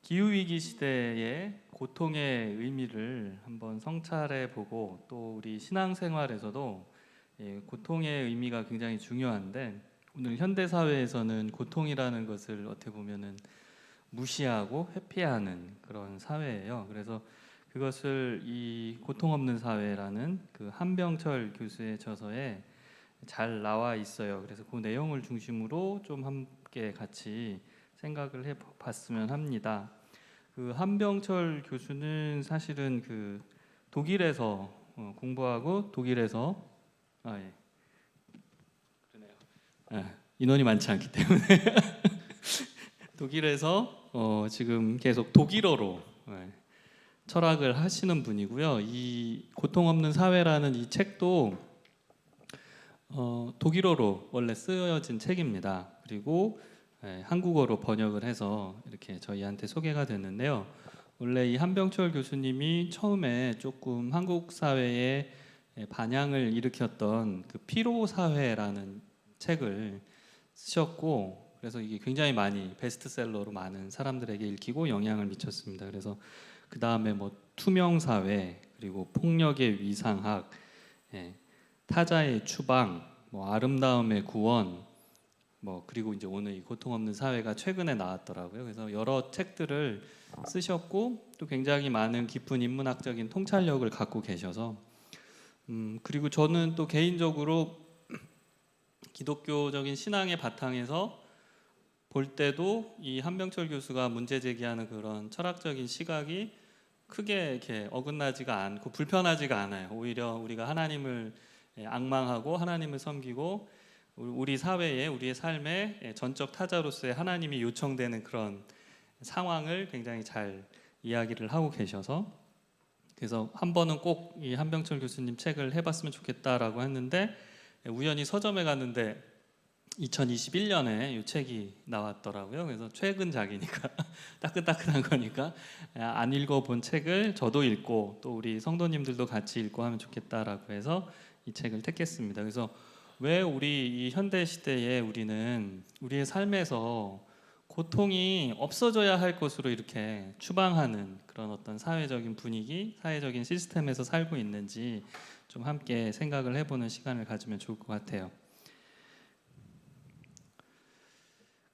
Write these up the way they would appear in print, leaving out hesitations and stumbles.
기후위기 시대의 고통의 의미를 한번 성찰해 보고 또 우리 신앙생활에서도 고통의 의미가 굉장히 중요한데 오늘 현대 사회에서는 고통이라는 것을 어떻게 보면은 무시하고 회피하는 그런 사회예요. 그래서 그것을 이 고통 없는 사회라는 그 한병철 교수의 저서에 잘 나와 있어요. 그래서 그 내용을 중심으로 좀 함께 같이 생각을 해봤으면 합니다. 그 한병철 교수는 사실은 그 독일에서 공부하고 독일에서 예, 그러네요. 인원이 많지 않기 때문에 독일에서 지금 계속 독일어로 철학을 하시는 분이고요. 이 고통 없는 사회라는 이 책도 독일어로 원래 쓰여진 책입니다. 그리고 한국어로 번역을 해서 이렇게 저희한테 소개가 됐는데요. 원래 이 한병철 교수님이 처음에 조금 한국 사회에 반향을 일으켰던 그 피로 사회라는 책을 쓰셨고, 그래서 이게 굉장히 많이 베스트셀러로 많은 사람들에게 읽히고 영향을 미쳤습니다. 그래서 그 다음에 뭐 투명 사회, 그리고 폭력의 위상학, 타자의 추방, 뭐 아름다움의 구원, 뭐 그리고 이제 오늘 이 고통 없는 사회가 최근에 나왔더라고요. 그래서 여러 책들을 쓰셨고 또 굉장히 많은 깊은 인문학적인 통찰력을 갖고 계셔서 그리고 저는 또 개인적으로 기독교적인 신앙의 바탕에서 볼 때도 이 한병철 교수가 문제 제기하는 그런 철학적인 시각이 크게 이렇게 어긋나지가 않고 불편하지가 않아요. 오히려 우리가 하나님을 앙망하고 하나님을 섬기고 우리 사회에 우리의 삶에 전적 타자로서의 하나님이 요청되는 그런 상황을 굉장히 잘 이야기를 하고 계셔서 그래서 한 번은 꼭 이 한병철 교수님 책을 해봤으면 좋겠다라고 했는데 우연히 서점에 갔는데 2021년에 이 책이 나왔더라고요. 그래서 최근작이니까 따끈따끈한 거니까 안 읽어본 책을 저도 읽고 또 우리 성도님들도 같이 읽고 하면 좋겠다라고 해서 이 책을 택했습니다. 그래서 왜 우리 이 현대 시대에 우리는 우리의 삶에서 고통이 없어져야 할 것으로 이렇게 추방하는 그런 어떤 사회적인 분위기, 사회적인 시스템에서 살고 있는지 좀 함께 생각을 해보는 시간을 가지면 좋을 것 같아요.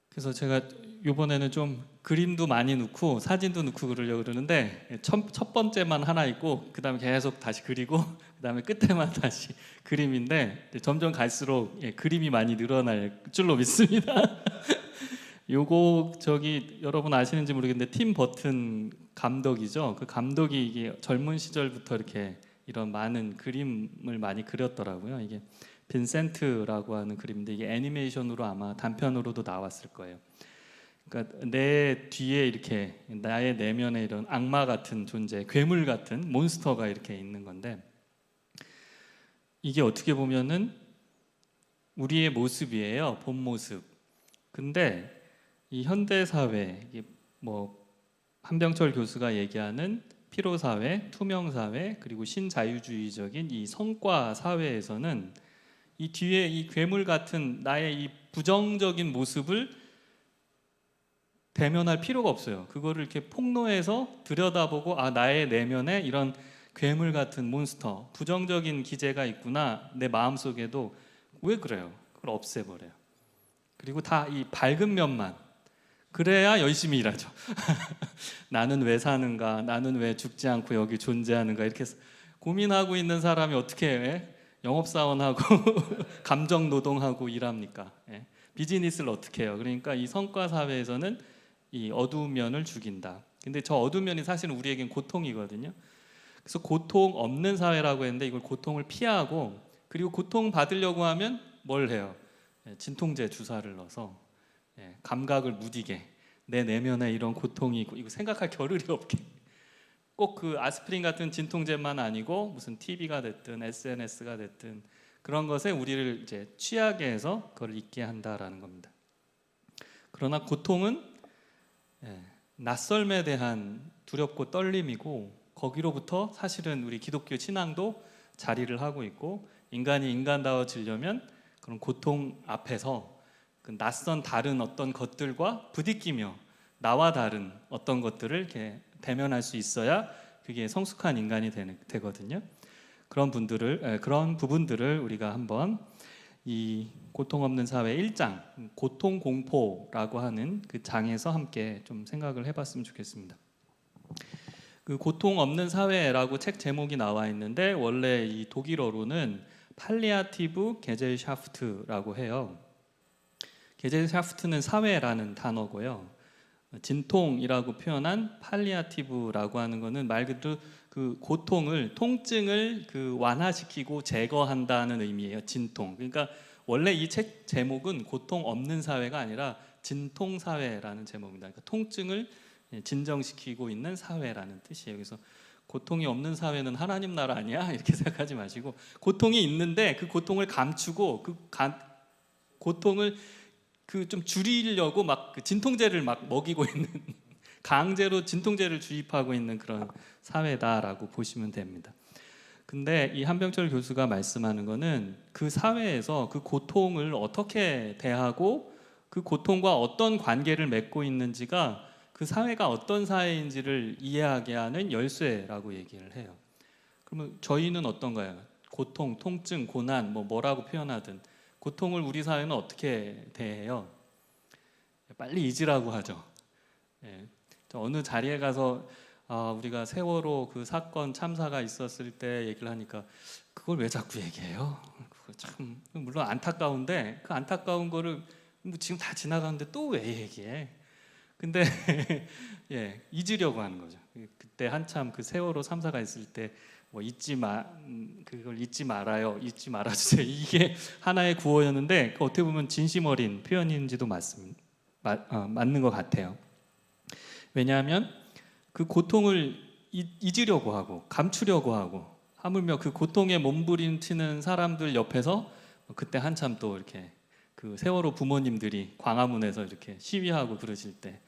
그래서 제가 이번에는 좀 그림도 많이 넣고 사진도 넣고 그러려고 그러는데 첫 번째만 하나 있고 그 다음에 계속 다시 그리고 그 다음에 끝에만 다시 그림인데 점점 갈수록 그림이 많이 늘어날 줄로 믿습니다. 요거 저기 여러분 아시는지 모르겠는데 팀 버튼 감독이죠. 그 감독이 이게 젊은 시절부터 이렇게 이런 많은 그림을 많이 그렸더라고요. 이게 빈센트라고 하는 그림인데 이게 애니메이션으로 아마 단편으로도 나왔을 거예요. 그러니까 내 뒤에 이렇게 나의 내면에 이런 악마 같은 존재, 괴물 같은 몬스터가 이렇게 있는 건데 이게 어떻게 보면은 우리의 모습이에요. 본 모습. 근데 이 현대 사회, 이게 뭐 한병철 교수가 얘기하는 피로 사회, 투명 사회, 그리고 신자유주의적인 이 성과 사회에서는 이 뒤에 이 괴물 같은 나의 이 부정적인 모습을 대면할 필요가 없어요. 그거를 이렇게 폭로해서 들여다보고 나의 내면에 이런 괴물 같은 몬스터, 부정적인 기제가 있구나. 내 마음속에도 왜 그래요? 그걸 없애버려요. 그리고 다 이 밝은 면만 그래야 열심히 일하죠. 나는 왜 사는가? 나는 왜 죽지 않고 여기 존재하는가? 이렇게 고민하고 있는 사람이 어떻게 영업사원하고 감정 노동하고 일합니까? 비즈니스를 어떻게 해요? 그러니까 이 성과 사회에서는 이 어두운 면을 죽인다. 근데 저 어두운 면이 사실은 우리에겐 고통이거든요. 그래서 고통 없는 사회라고 했는데 이걸 고통을 피하고 그리고 고통 받으려고 하면 뭘 해요? 진통제 주사를 넣어서 감각을 무디게 내 내면에 이런 고통이 있고 이거 생각할 겨를이 없게 꼭 그 아스피린 같은 진통제만 아니고 무슨 TV가 됐든 SNS가 됐든 그런 것에 우리를 이제 취하게 해서 그걸 잊게 한다라는 겁니다. 그러나 고통은 낯설음에 대한 두렵고 떨림이고 거기로부터 사실은 우리 기독교 신앙도 자리를 하고 있고 인간이 인간다워지려면 그런 고통 앞에서 그 낯선 다른 어떤 것들과 부딪히며 나와 다른 어떤 것들을 이렇게 대면할 수 있어야 그게 성숙한 인간이 되거든요. 그런 부분들을 우리가 한번 이 고통 없는 사회 1장 고통 공포라고 하는 그 장에서 함께 좀 생각을 해봤으면 좋겠습니다. 그 고통 없는 사회라고 책 제목이 나와 있는데 원래 이 독일어로는 팔리아티브 게젤샤프트라고 해요. 게젤샤프트는 사회라는 단어고요. 진통이라고 표현한 팔리아티브라고 하는 거는 말 그대로 그 고통을 통증을 그 완화시키고 제거한다는 의미예요. 진통. 그러니까 원래 이 책 제목은 고통 없는 사회가 아니라 진통 사회라는 제목입니다. 그러니까 통증을 진정시키고 있는 사회라는 뜻이에요. 그래서 고통이 없는 사회는 하나님 나라 아니야? 이렇게 생각하지 마시고 고통이 있는데 그 고통을 감추고 고통을 그 좀 줄이려고 막 그 진통제를 막 먹이고 있는 강제로 진통제를 주입하고 있는 그런 사회다라고 보시면 됩니다. 근데 이 한병철 교수가 말씀하는 거는 그 사회에서 그 고통을 어떻게 대하고 그 고통과 어떤 관계를 맺고 있는지가 그 사회가 어떤 사회인지를 이해하게 하는 열쇠라고 얘기를 해요. 그러면 저희는 어떤가요? 고통, 통증, 고난 뭐라고 표현하든 고통을 우리 사회는 어떻게 대해요? 빨리 잊으라고 하죠. 예. 어느 자리에 가서 우리가 세월호 그 사건 참사가 있었을 때 얘기를 하니까 그걸 왜 자꾸 얘기해요? 그거 참 물론 안타까운데 그 안타까운 거를 뭐 지금 다 지나가는데 또 왜 얘기해? 근데 예, 잊으려고 하는 거죠. 그때 한참 그 세월호 참사가 있을 때 뭐 그걸 잊지 말아요, 잊지 말아주세요. 이게 하나의 구호였는데 어떻게 보면 진심 어린 표현인지도 맞는 것 같아요. 왜냐하면 그 고통을 잊으려고 하고 감추려고 하고 하물며 그 고통에 몸부림치는 사람들 옆에서 그때 한참 또 이렇게 그 세월호 부모님들이 광화문에서 이렇게 시위하고 그러실 때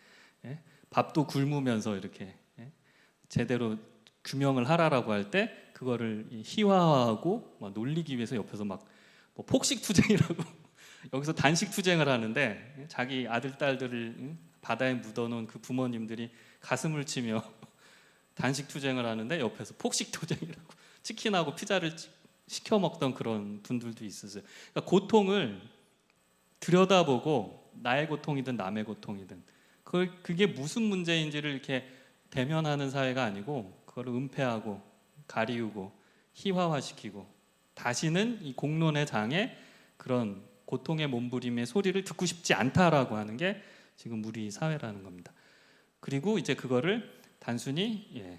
밥도 굶으면서 이렇게 제대로 규명을 하라라고 할 때 그거를 희화화하고 막 놀리기 위해서 옆에서 막 뭐 폭식 투쟁이라고 여기서 단식 투쟁을 하는데 자기 아들 딸들을 바다에 묻어놓은 그 부모님들이 가슴을 치며 단식 투쟁을 하는데 옆에서 폭식 투쟁이라고 치킨하고 피자를 시켜 먹던 그런 분들도 있었어요. 그러니까 고통을 들여다보고 나의 고통이든 남의 고통이든 그게 무슨 문제인지를 이렇게 대면하는 사회가 아니고 그걸 은폐하고 가리우고 희화화시키고 다시는 이 공론의 장에 그런 고통의 몸부림의 소리를 듣고 싶지 않다라고 하는 게 지금 우리 사회라는 겁니다. 그리고 이제 그거를 단순히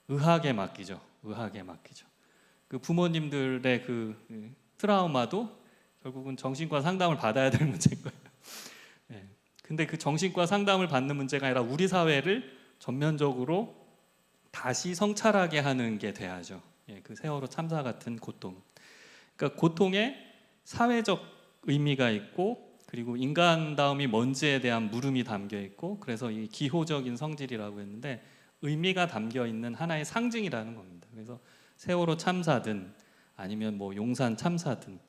의학에 맡기죠. 의학에 맡기죠. 그 부모님들의 그 트라우마도 결국은 정신과 상담을 받아야 될 문제인 거예요. 근데 그 정신과 상담을 받는 문제가 아니라 우리 사회를 전면적으로 다시 성찰하게 하는 게 돼야죠. 그 세월호 참사 같은 고통. 그러니까 고통에 사회적 의미가 있고 그리고 인간다움이 뭔지에 대한 물음이 담겨 있고 그래서 이 기호적인 성질이라고 했는데 의미가 담겨 있는 하나의 상징이라는 겁니다. 그래서 세월호 참사든 아니면 뭐 용산 참사든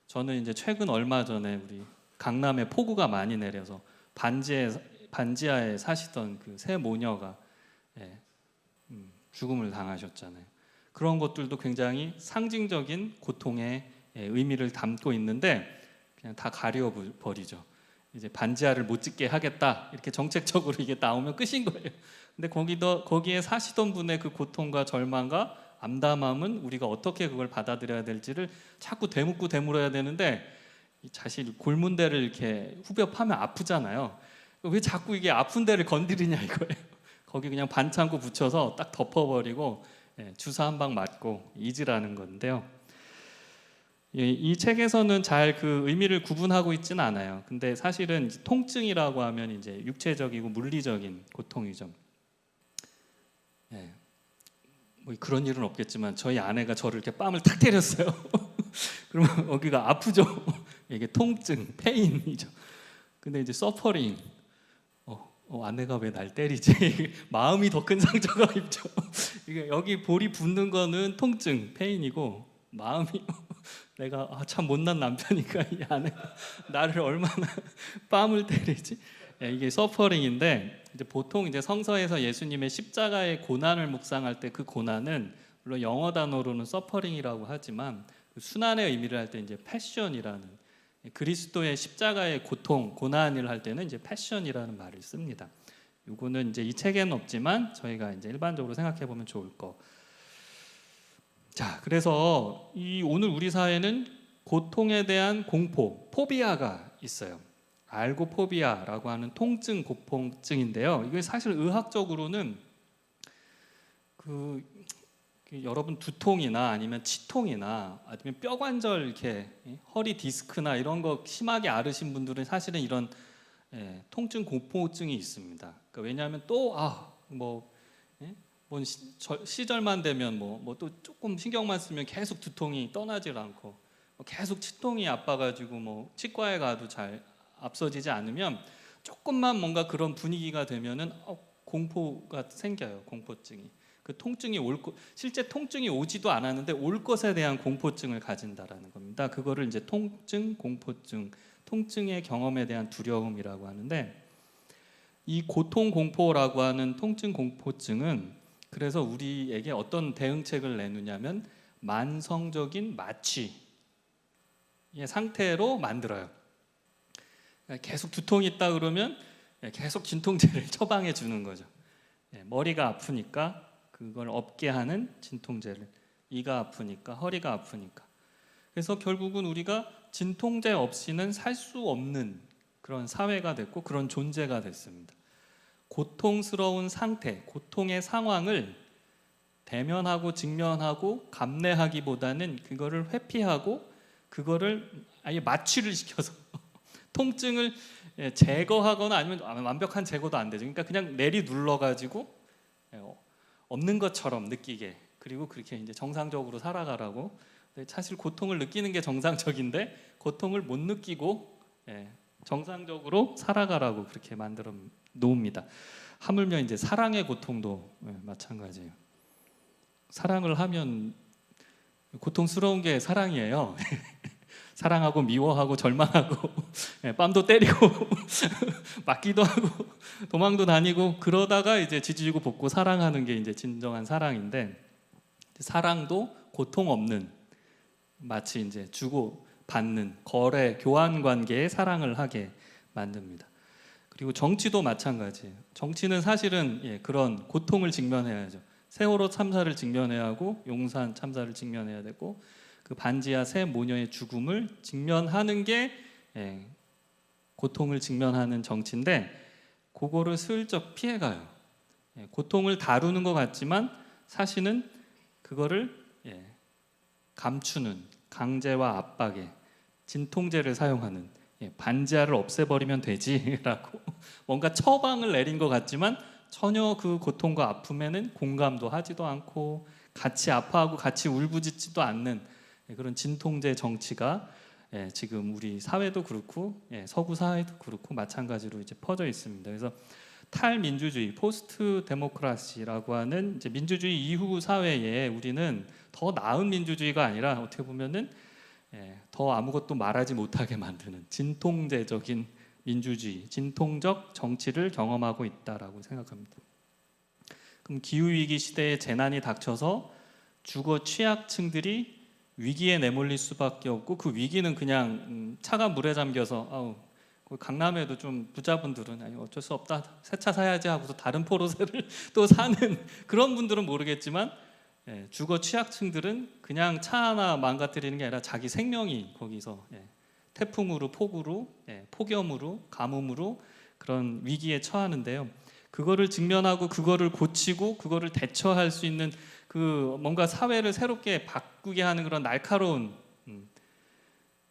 저는 이제 최근 얼마 전에 우리 강남에 폭우가 많이 내려서 반지하에 사시던 그 세 모녀가 죽음을 당하셨잖아요. 그런 것들도 굉장히 상징적인 고통의 의미를 담고 있는데 그냥 다 가려 버리죠. 이제 반지하를 못 짓게 하겠다 이렇게 정책적으로 이게 나오면 끝인 거예요. 근데 거기에 사시던 분의 그 고통과 절망과 암담함은 우리가 어떻게 그걸 받아들여야 될지를 자꾸 되묻고 되물어야 되는데 자신 골문 데를 이렇게 후벼 파면 아프잖아요. 왜 자꾸 이게 아픈 데를 건드리냐 이거예요. 거기 그냥 반창고 붙여서 딱 덮어버리고 주사 한 방 맞고 잊으라는 건데요. 이 책에서는 잘 그 의미를 구분하고 있지는 않아요. 근데 사실은 통증이라고 하면 이제 육체적이고 물리적인 고통이죠. 뭐 그런 일은 없겠지만 저희 아내가 저를 이렇게 뺨을 탁 때렸어요. 그러면 여기가 아프죠. 이게 통증, 페인이죠. 근데 이제 서퍼링. 아내가 왜 날 때리지? 마음이 더 큰 상처가 입죠. 이게 여기 볼이 붓는 거는 통증, 페인이고 마음이 내가 참 못난 남편이니까 이 아내가 나를 얼마나 뺨을 때리지? 예, 이게 서퍼링인데 이제 보통 이제 성서에서 예수님의 십자가의 고난을 묵상할 때 그 고난은 물론 영어 단어로는 서퍼링이라고 하지만 그 순환의 의미를 할 때 이제 패션이라는 그리스도의 십자가의 고통, 고난을 할 때는 이제 패션이라는 말을 씁니다. 요거는 이제 이 책에는 없지만 저희가 이제 일반적으로 생각해 보면 좋을 거. 자, 그래서 이 오늘 우리 사회는 고통에 대한 공포, 포비아가 있어요. 알고포비아라고 하는 통증 고통증인데요. 이게 사실 의학적으로는 그 여러분 두통이나 아니면 치통이나 아니면 뼈관절 이렇게 허리 디스크나 이런 거 심하게 앓으신 분들은 사실은 이런 통증 공포증이 있습니다. 그러니까 왜냐하면 또뭐 시절만 되면 뭐 또 조금 신경만 쓰면 계속 두통이 떠나질 않고 계속 치통이 아파가지고 뭐 치과에 가도 잘 앞서지지 않으면 조금만 뭔가 그런 분위기가 되면은 공포가 생겨요. 공포증이. 그 통증이 실제 통증이 오지도 않았는데 올 것에 대한 공포증을 가진다라는 겁니다. 그거를 이제 통증 공포증, 통증의 경험에 대한 두려움이라고 하는데 이 고통 공포라고 하는 통증 공포증은 그래서 우리에게 어떤 대응책을 내놓냐면 만성적인 마취의 상태로 만들어요. 계속 두통이 있다 그러면 계속 진통제를 처방해 주는 거죠. 머리가 아프니까 그걸 없게 하는 진통제를, 이가 아프니까, 허리가 아프니까. 그래서 결국은 우리가 진통제 없이는 살 수 없는 그런 사회가 됐고 그런 존재가 됐습니다. 고통스러운 상태, 고통의 상황을 대면하고 직면하고 감내하기보다는 그거를 회피하고 그거를 아예 마취를 시켜서 통증을 제거하거나 아니면 완벽한 제거도 안 되죠. 그러니까 그냥 내리 눌러가지고 없는 것처럼 느끼게, 그리고 그렇게 이제 정상적으로 살아가라고. 사실 고통을 느끼는 게 정상적인데 고통을 못 느끼고 정상적으로 살아가라고 그렇게 만들어 놓습니다. 하물며 이제 사랑의 고통도 마찬가지예요. 사랑을 하면 고통스러운 게 사랑이에요. 사랑하고 미워하고 절망하고 뺨도 때리고 맞기도 하고 도망도 다니고 그러다가 이제 지지고 볶고 사랑하는 게 이제 진정한 사랑인데, 사랑도 고통 없는, 마치 이제 주고 받는 거래 교환 관계의 사랑을 하게 만듭니다. 그리고 정치도 마찬가지예요. 정치는 사실은 그런 고통을 직면해야죠. 세월호 참사를 직면해야 하고 용산 참사를 직면해야 되고 그 반지하 세 모녀의 죽음을 직면하는 게 고통을 직면하는 정치인데 그거를 슬쩍 피해가요. 고통을 다루는 것 같지만 사실은 그거를 감추는, 강제와 압박에 진통제를 사용하는, 반지하를 없애버리면 되지라고 뭔가 처방을 내린 것 같지만 전혀 그 고통과 아픔에는 공감도 하지도 않고 같이 아파하고 같이 울부짖지도 않는 그런 진통제 정치가 지금 우리 사회도 그렇고 서구 사회도 그렇고 마찬가지로 이제 퍼져 있습니다. 그래서 탈민주주의, 포스트 데모크라시라고 하는 이제 민주주의 이후 사회에 우리는 더 나은 민주주의가 아니라 어떻게 보면은 더 아무것도 말하지 못하게 만드는 진통제적인 민주주의, 진통적 정치를 경험하고 있다라고 생각합니다. 그럼 기후위기 시대에 재난이 닥쳐서 주거 취약층들이 위기에 내몰릴 수밖에 없고 그 위기는 그냥 차가운 물에 잠겨서 강남에도 좀 부자분들은 아니 어쩔 수 없다 새 차 사야지 하고서 다른 포르쉐를 또 사는 그런 분들은 모르겠지만 주거 취약층들은 그냥 차 하나 망가뜨리는 게 아니라 자기 생명이 거기서 태풍으로 폭우로 폭염으로 가뭄으로 그런 위기에 처하는데요. 그거를 직면하고 그거를 고치고 그거를 대처할 수 있는 그 뭔가 사회를 새롭게 바꾸게 하는 그런 날카로운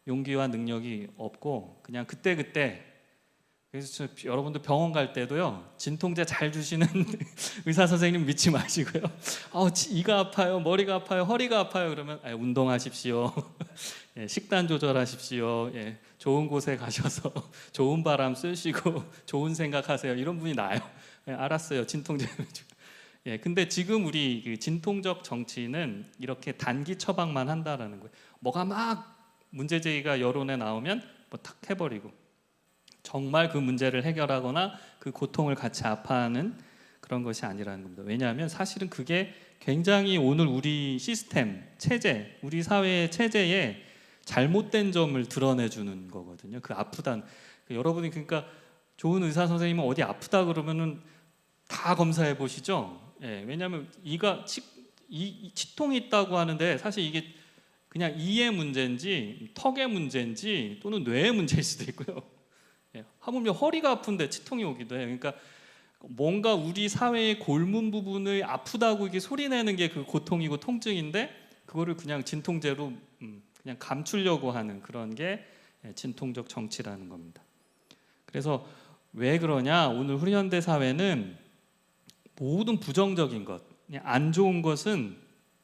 용기와 능력이 없고 그냥 그때그때. 그래서 여러분들 병원 갈 때도요 진통제 잘 주시는 의사 선생님 믿지 마시고요. 이가 아파요, 머리가 아파요, 허리가 아파요 그러면 운동하십시오. 식단 조절하십시오. 좋은 곳에 가셔서 좋은 바람 쐬시고 좋은 생각하세요. 이런 분이 나아요. 알았어요, 진통제. 근데 지금 우리 그 진통적 정치는 이렇게 단기 처방만 한다라는 거예요. 뭐가 막 문제 제기가 여론에 나오면 뭐 탁 해버리고 정말 그 문제를 해결하거나 그 고통을 같이 아파하는 그런 것이 아니라는 겁니다. 왜냐하면 사실은 그게 굉장히 오늘 우리 시스템, 체제, 우리 사회의 체제에 잘못된 점을 드러내주는 거거든요. 그 아프다는 여러분이 그러니까 좋은 의사 선생님은 어디 아프다 그러면은 다 검사해 보시죠. 예, 왜냐하면 이가 치통이 있다고 하는데 사실 이게 그냥 이의 문제인지 턱의 문제인지 또는 뇌의 문제일 수도 있고요. 예, 하물며 허리가 아픈데 치통이 오기도 해요. 그러니까 뭔가 우리 사회의 골문 부분을 아프다고 이게 소리내는 게 그 고통이고 통증인데 그거를 그냥 진통제로 그냥 감추려고 하는 그런 게 진통적 정치라는 겁니다. 그래서 왜 그러냐? 오늘 우리 현대 사회는 모든 부정적인 것, 안 좋은 것은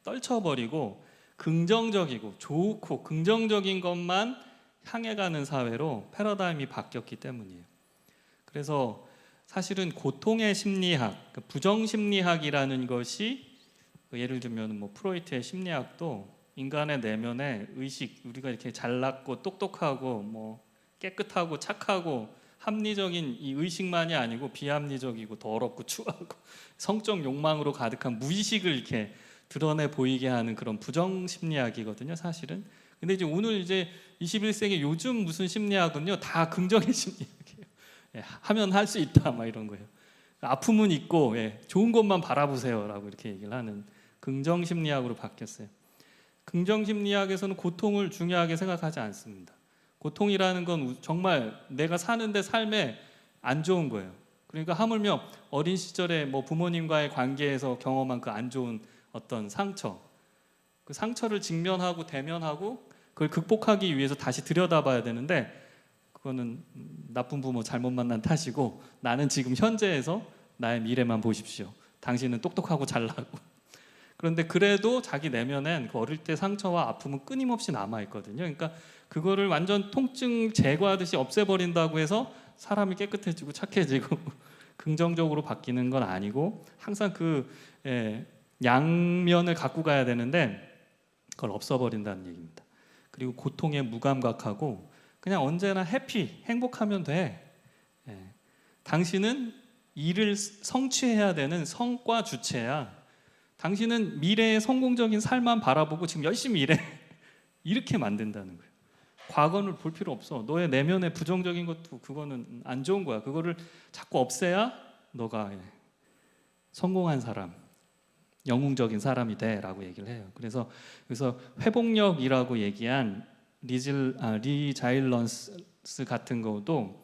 떨쳐버리고 긍정적이고 좋고 긍정적인 것만 향해 가는 사회로 패러다임이 바뀌었기 때문이에요. 그래서 사실은 고통의 심리학, 부정심리학이라는 것이 예를 들면 뭐 프로이트의 심리학도 인간의 내면의 의식, 우리가 이렇게 잘났고 똑똑하고 뭐 깨끗하고 착하고 합리적인 이 의식만이 아니고 비합리적이고 더럽고 추하고 성적 욕망으로 가득한 무의식을 이렇게 드러내 보이게 하는 그런 부정 심리학이거든요, 사실은. 근데 이제 오늘 이제 21세기 요즘 무슨 심리학은요, 다 긍정의 심리학이에요. 예, 하면 할 수 있다, 막 이런 거예요. 아픔은 있고, 예, 좋은 것만 바라보세요라고 이렇게 얘기를 하는 긍정 심리학으로 바뀌었어요. 긍정 심리학에서는 고통을 중요하게 생각하지 않습니다. 고통이라는 건 정말 내가 사는데 삶에 안 좋은 거예요. 그러니까 하물며 어린 시절에 뭐 부모님과의 관계에서 경험한 그 안 좋은 어떤 상처, 그 상처를 직면하고 대면하고 그걸 극복하기 위해서 다시 들여다봐야 되는데 그거는 나쁜 부모 잘못 만난 탓이고 나는 지금 현재에서 나의 미래만 보십시오. 당신은 똑똑하고 잘나고. 그런데 그래도 자기 내면엔 그 어릴 때 상처와 아픔은 끊임없이 남아 있거든요. 그러니까 그거를 완전 통증 제거하듯이 없애버린다고 해서 사람이 깨끗해지고 착해지고 긍정적으로 바뀌는 건 아니고 항상 그 양면을 갖고 가야 되는데 그걸 없어버린다는 얘기입니다. 그리고 고통에 무감각하고 그냥 언제나 해피, 행복하면 돼. 당신은 일을 성취해야 되는 성과 주체야. 당신은 미래의 성공적인 삶만 바라보고 지금 열심히 일해. 이렇게 만든다는 거예요. 과거를 볼 필요 없어. 너의 내면의 부정적인 것도 그거는 안 좋은 거야. 그거를 자꾸 없애야 너가 성공한 사람, 영웅적인 사람이 돼라고 얘기를 해요. 그래서 회복력이라고 얘기한 리자일런스 같은 것도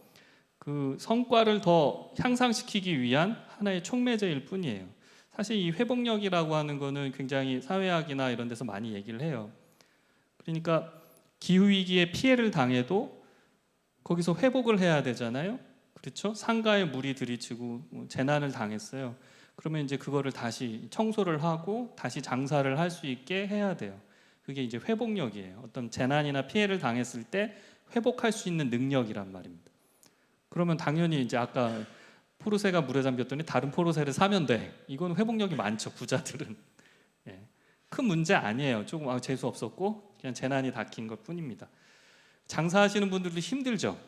그 성과를 더 향상시키기 위한 하나의 촉매제일 뿐이에요. 사실 이 회복력이라고 하는 거는 굉장히 사회학이나 이런 데서 많이 얘기를 해요. 그러니까 기후위기에 피해를 당해도 거기서 회복을 해야 되잖아요. 그렇죠? 상가에 물이 들이치고 재난을 당했어요. 그러면 이제 그거를 다시 청소를 하고 다시 장사를 할 수 있게 해야 돼요. 그게 이제 회복력이에요. 어떤 재난이나 피해를 당했을 때 회복할 수 있는 능력이란 말입니다. 그러면 당연히 이제 아까 포르쉐가 물에 잠겼더니 다른 포르쉐를 사면 돼. 이건 회복력이 많죠, 부자들은. 예. 큰 문제 아니에요. 조금 재수 없었고 그냥 재난이 닥친 것 뿐입니다. 장사하시는 분들도 힘들죠.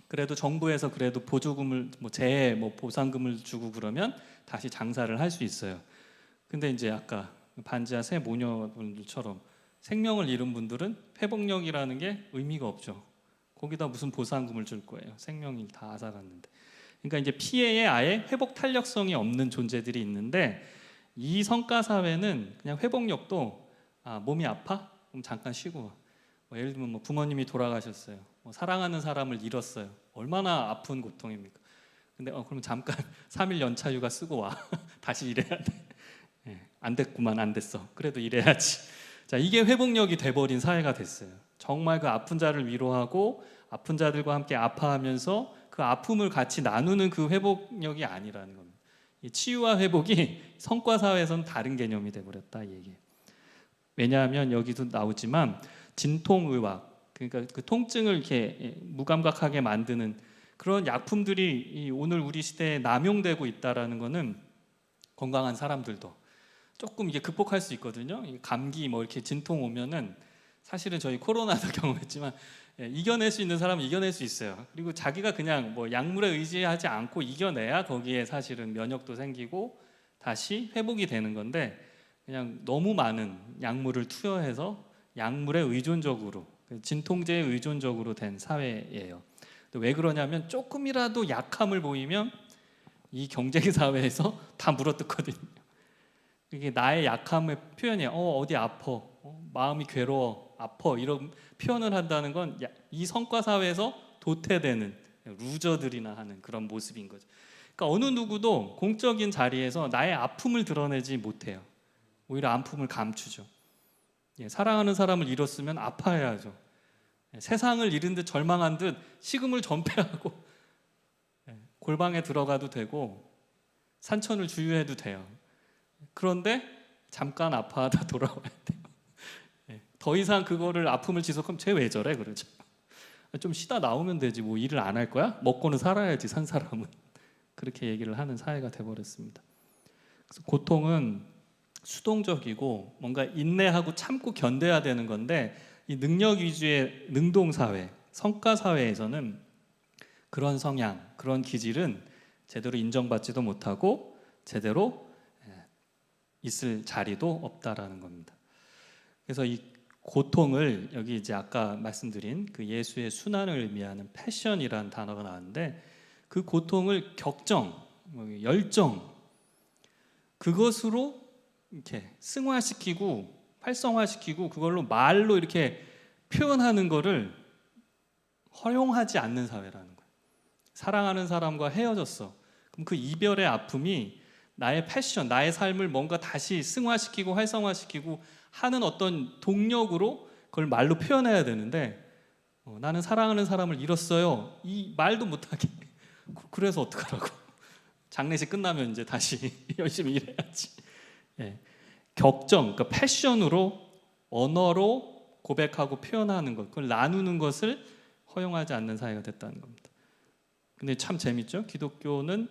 그래도 정부에서 그래도 보조금을 재해 보상금을 주고 그러면 다시 장사를 할 수 있어요. 근데 이제 아까 반지하 새 모녀분들처럼 생명을 잃은 분들은 회복력이라는 게 의미가 없죠. 거기다 무슨 보상금을 줄 거예요. 생명이 다 앗아갔는데. 그러니까 이제 피해에 아예 회복 탄력성이 없는 존재들이 있는데 이 성과 사회는 그냥 회복력도 몸이 아파? 그럼 잠깐 쉬고 예를 들면 부모님이 돌아가셨어요. 사랑하는 사람을 잃었어요. 얼마나 아픈 고통입니까? 근데 그럼 잠깐 3일 연차 휴가 쓰고 와. 다시 일해야 돼. 안 됐구만, 안 됐어. 그래도 일해야지. 자, 이게 회복력이 돼버린 사회가 됐어요. 정말 그 아픈 자를 위로하고 아픈 자들과 함께 아파하면서 그 아픔을 같이 나누는 그 회복력이 아니라는 겁니다. 이 치유와 회복이 성과 사회에서는 다른 개념이 돼버렸다 이 얘기예요. 왜냐하면 여기도 나오지만 진통의학, 그러니까 그 통증을 이렇게 무감각하게 만드는 그런 약품들이 오늘 우리 시대에 남용되고 있다라는 거는 건강한 사람들도 조금 이게 극복할 수 있거든요. 감기 이렇게 진통 오면은 사실은 저희 코로나도 경험했지만 이겨낼 수 있는 사람은 이겨낼 수 있어요. 그리고 자기가 그냥 뭐 약물에 의지하지 않고 이겨내야 거기에 사실은 면역도 생기고 다시 회복이 되는 건데, 그냥 너무 많은 약물을 투여해서 약물에 의존적으로, 진통제에 의존적으로 된 사회예요. 왜 그러냐면 조금이라도 약함을 보이면 이 경쟁 사회에서 다 물어뜯거든요. 이게 나의 약함의 표현이에요. 어디 아파, 마음이 괴로워, 아파, 이런 표현을 한다는 건 이 성과 사회에서 도태되는 루저들이나 하는 그런 모습인 거죠. 그러니까 어느 누구도 공적인 자리에서 나의 아픔을 드러내지 못해요. 오히려 아픔을 감추죠. 사랑하는 사람을 잃었으면 아파해야죠. 세상을 잃은 듯 절망한 듯 식음을 전폐하고 골방에 들어가도 되고 산천을 주유해도 돼요. 그런데 잠깐 아파하다 돌아와야 돼요. 더 이상 그거를 아픔을 지속하면 쟤 왜 저래 그러죠. 좀 쉬다 나오면 되지 뭐 일을 안 할 거야? 먹고는 살아야지 산 사람은. 그렇게 얘기를 하는 사회가 돼버렸습니다. 그래서 고통은 수동적이고 뭔가 인내하고 참고 견뎌야 되는 건데, 이 능력 위주의 능동 사회, 성과 사회에서는 그런 성향, 그런 기질은 제대로 인정받지도 못하고 제대로 있을 자리도 없다라는 겁니다. 그래서 이 고통을, 여기 이제 아까 말씀드린 그 예수의 순환을 의미하는 패션이라는 단어가 나왔는데, 그 고통을 격정, 열정, 그것으로 이렇게 승화시키고 활성화시키고 그걸로 말로 이렇게 표현하는 거를 허용하지 않는 사회라는 거예요. 사랑하는 사람과 헤어졌어. 그럼 그 이별의 아픔이 나의 패션, 나의 삶을 뭔가 다시 승화시키고 활성화시키고 하는 어떤 동력으로 그걸 말로 표현해야 되는데, 나는 사랑하는 사람을 잃었어요. 이 말도 못하게. 그래서 어떡하라고. 장례식 끝나면 이제 다시 열심히 일해야지. 격정, 그러니까 패션으로, 언어로 고백하고 표현하는 것, 그걸 나누는 것을 허용하지 않는 사회가 됐다는 겁니다. 근데 참 재밌죠? 기독교는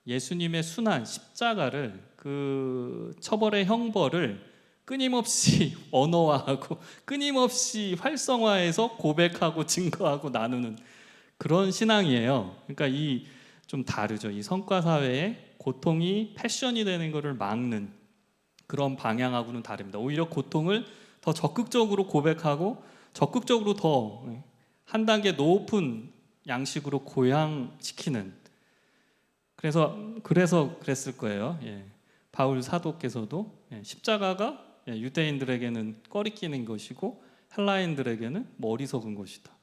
예수님의 순환, 십자가를, 그 처벌의 형벌을 끊임없이 언어화하고 끊임없이 활성화해서 고백하고 증거하고 나누는 그런 신앙이에요. 그러니까 이 좀 다르죠. 이 성과 사회의 고통이 패션이 되는 것을 막는 그런 방향하고는 다릅니다. 오히려 고통을 더 적극적으로 고백하고 적극적으로 더 한 단계 높은 양식으로 고양시키는, 그래서 그랬을 거예요. 바울 사도께서도 십자가가 유대인들에게는 꺼리끼는 것이고 헬라인들에게는 어리석은 것이다.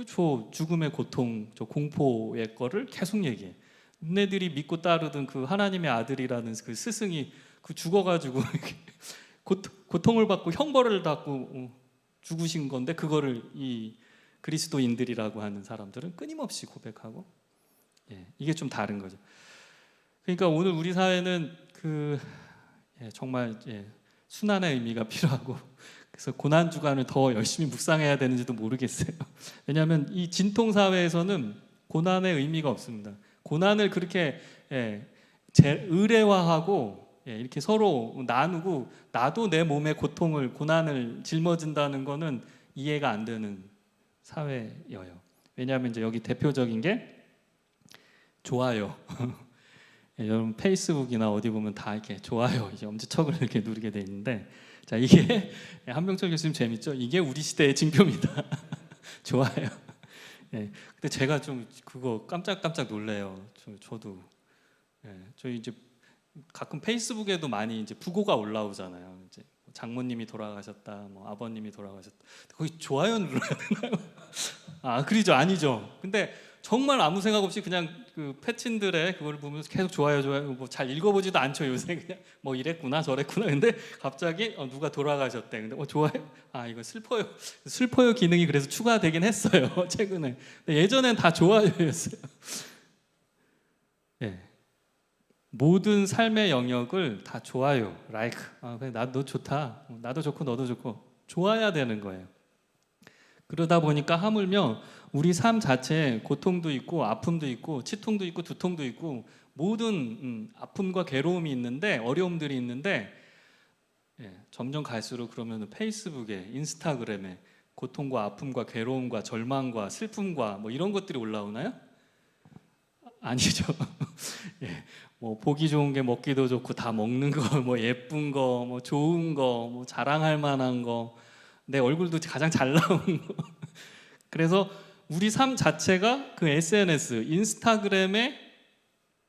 저 죽음의 고통, 저 공포의 거를 계속 얘기해. 너네들이 믿고 따르던 그 하나님의 아들이라는 그 스승이 그 죽어가지고 고통을 받고 형벌을 받고 죽으신 건데, 그거를 이 그리스도인들이라고 하는 사람들은 끊임없이 고백하고, 이게 좀 다른 거죠. 그러니까 오늘 우리 사회는 정말 순환의 의미가 필요하고, 그래서 고난 주간을 더 열심히 묵상해야 되는지도 모르겠어요. 왜냐하면 이 진통 사회에서는 고난의 의미가 없습니다. 고난을 그렇게 의례화하고 이렇게 서로 나누고, 나도 내 몸의 고통을, 고난을 짊어진다는 거는 이해가 안 되는 사회여요. 왜냐하면 이제 여기 대표적인 게 좋아요. 여러분 페이스북이나 어디 보면 다 이렇게 좋아요, 이제 엄지척을 이렇게 누르게 돼 있는데, 자, 이게 한병철 교수님 재밌죠? 이게 우리 시대의 징표입니다. 좋아요. 근데 제가 좀 그거 깜짝깜짝 놀래요. 저도. 저희 이제 가끔 페이스북에도 많이 이제 부고가 올라오잖아요. 이제 장모님이 돌아가셨다, 뭐 아버님이 돌아가셨다. 거기 좋아요 눌러야 되나요? 그러죠, 아니죠. 근데 정말 아무 생각 없이 그냥 그 패친들의 그걸 보면서 계속 좋아요, 뭐 잘 읽어보지도 않죠 요새. 그냥 뭐 이랬구나 저랬구나. 근데 갑자기 누가 돌아가셨대. 근데 좋아요. 이거 슬퍼요 기능이 그래서 추가되긴 했어요 최근에. 근데 예전엔 다 좋아요였어요. 모든 삶의 영역을 다 좋아요, like. 그래, 너 좋다, 나도 좋고 너도 좋고 좋아야 되는 거예요. 그러다 보니까 하물며 우리 삶 자체에 고통도 있고 아픔도 있고 치통도 있고 두통도 있고 모든 아픔과 괴로움이 있는데, 어려움들이 있는데, 점점 갈수록 그러면 페이스북에, 인스타그램에 고통과 아픔과 괴로움과 절망과 슬픔과 뭐 이런 것들이 올라오나요? 아니죠. 예, 뭐 보기 좋은 게 먹기도 좋고 다 먹는 거, 뭐 예쁜 거, 뭐 좋은 거, 뭐 자랑할 만한 거, 내 얼굴도 가장 잘 나오는 거. 그래서 우리 삶 자체가 그 SNS, 인스타그램에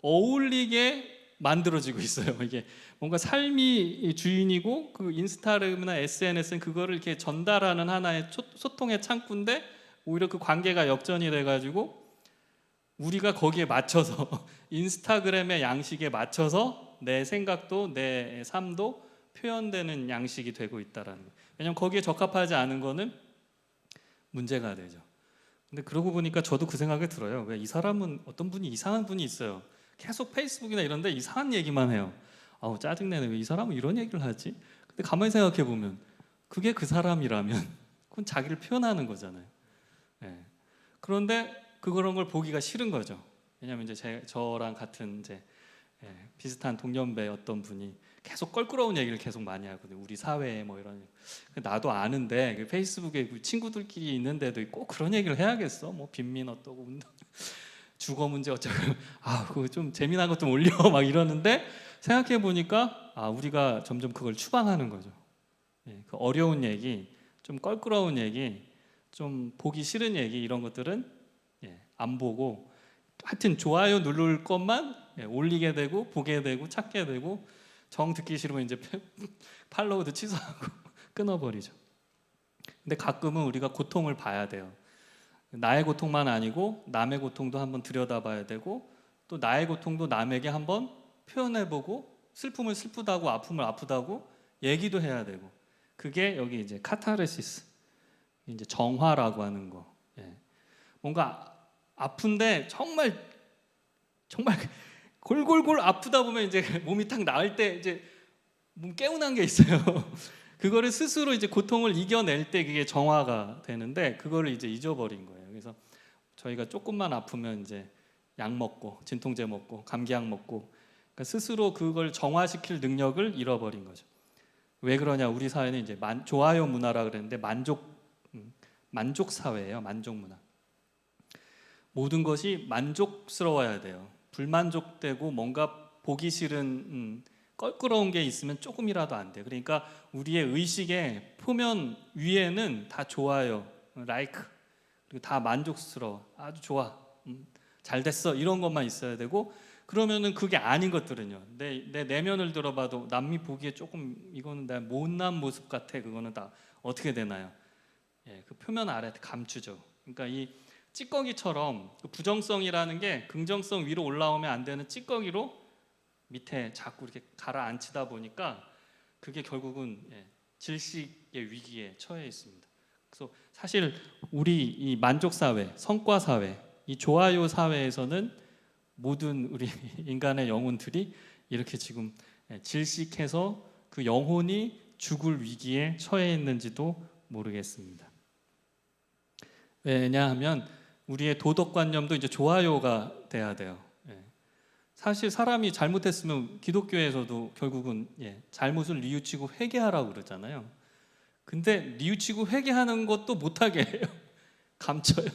어울리게 만들어지고 있어요. 이게 뭔가 삶이 주인이고 그 인스타그램이나 SNS는 그거를 이렇게 전달하는 하나의 소통의 창구인데 오히려 그 관계가 역전이 돼가지고 우리가 거기에 맞춰서 인스타그램의 양식에 맞춰서 내 생각도 내 삶도 표현되는 양식이 되고 있다라는 거예요. 왜냐하면 거기에 적합하지 않은 거는 문제가 되죠. 근데 그러고 보니까 저도 그 생각이 들어요. 왜 이 사람은 어떤 분이 이상한 분이 있어요. 계속 페이스북이나 이런 데 이상한 얘기만 해요. 아우 짜증내네. 왜 이 사람은 이런 얘기를 하지? 근데 가만히 생각해 보면 그게 그 사람이라면 그건 자기를 표현하는 거잖아요. 예. 그런데 그런 걸 보기가 싫은 거죠. 왜냐하면 이제 저랑 같은 이제 비슷한 동년배 어떤 분이 계속 껄끄러운 얘기를 계속 많이 하거든요. 우리 사회에 뭐 이런. 나도 아는데 그 페이스북에 친구들끼리 있는데도 꼭 그런 얘기를 해야겠어? 뭐 빈민 어떠고 운동 주거 문제 어쩌고 아 그거 좀 재미난 것 좀 올려 막 이러는데 생각해 보니까 아 우리가 점점 그걸 추방하는 거죠. 예, 그 어려운 얘기, 좀 껄끄러운 얘기, 좀 보기 싫은 얘기 이런 것들은 안 보고 하여튼 좋아요 누를 것만 올리게 되고 보게 되고 찾게 되고 정 듣기 싫으면 이제 팔로우도 취소하고 끊어버리죠. 근데 가끔은 우리가 고통을 봐야 돼요. 나의 고통만 아니고 남의 고통도 한번 들여다봐야 되고 또 나의 고통도 남에게 한번 표현해보고 슬픔을 슬프다고 아픔을 아프다고 얘기도 해야 되고 그게 여기 이제 카타르시스 이제 정화라고 하는 거. 뭔가 아픈데 정말 골골골 아프다 보면 이제 몸이 탁 나을 때 이제 몸 개운한 게 있어요. 그거를 스스로 이제 고통을 이겨낼 때 그게 정화가 되는데 그거를 이제 잊어버린 거예요. 그래서 저희가 조금만 아프면 이제 약 먹고 진통제 먹고 감기약 먹고 그러니까 스스로 그걸 정화시킬 능력을 잃어버린 거죠. 왜 그러냐? 우리 사회는 이제 좋아요 문화라 그랬는데 만족 사회예요. 만족 문화. 모든 것이 만족스러워야 돼요. 불만족되고 뭔가 보기 싫은 껄끄러운 게 있으면 조금이라도 안 돼요. 그러니까 우리의 의식의 표면 위에는 다 좋아요, 라이크, 그리고 다 만족스러워, 아주 좋아, 잘 됐어 이런 것만 있어야 되고 그러면은 그게 아닌 것들은요. 내 내면을 들어봐도 남이 보기에 조금 이거는 내 못난 모습 같아. 그거는 다 어떻게 되나요? 그 표면 아래 감추죠. 그러니까 이 찌꺼기처럼 그 부정성이라는 게 긍정성 위로 올라오면 안 되는 찌꺼기로 밑에 자꾸 이렇게 가라앉히다 보니까 그게 결국은 질식의 위기에 처해 있습니다. 그래서 사실 우리 이 만족 사회, 성과 사회, 이 좋아요 사회에서는 모든 우리 인간의 영혼들이 이렇게 지금 질식해서 그 영혼이 죽을 위기에 처해 있는지도 모르겠습니다. 왜냐하면 우리의 도덕관념도 이제 좋아요가 돼야 돼요. 사실 사람이 잘못했으면 기독교에서도 결국은 잘못을 뉘우치고 회개하라고 그러잖아요. 근데 뉘우치고 회개하는 것도 못하게 해요. 감춰요.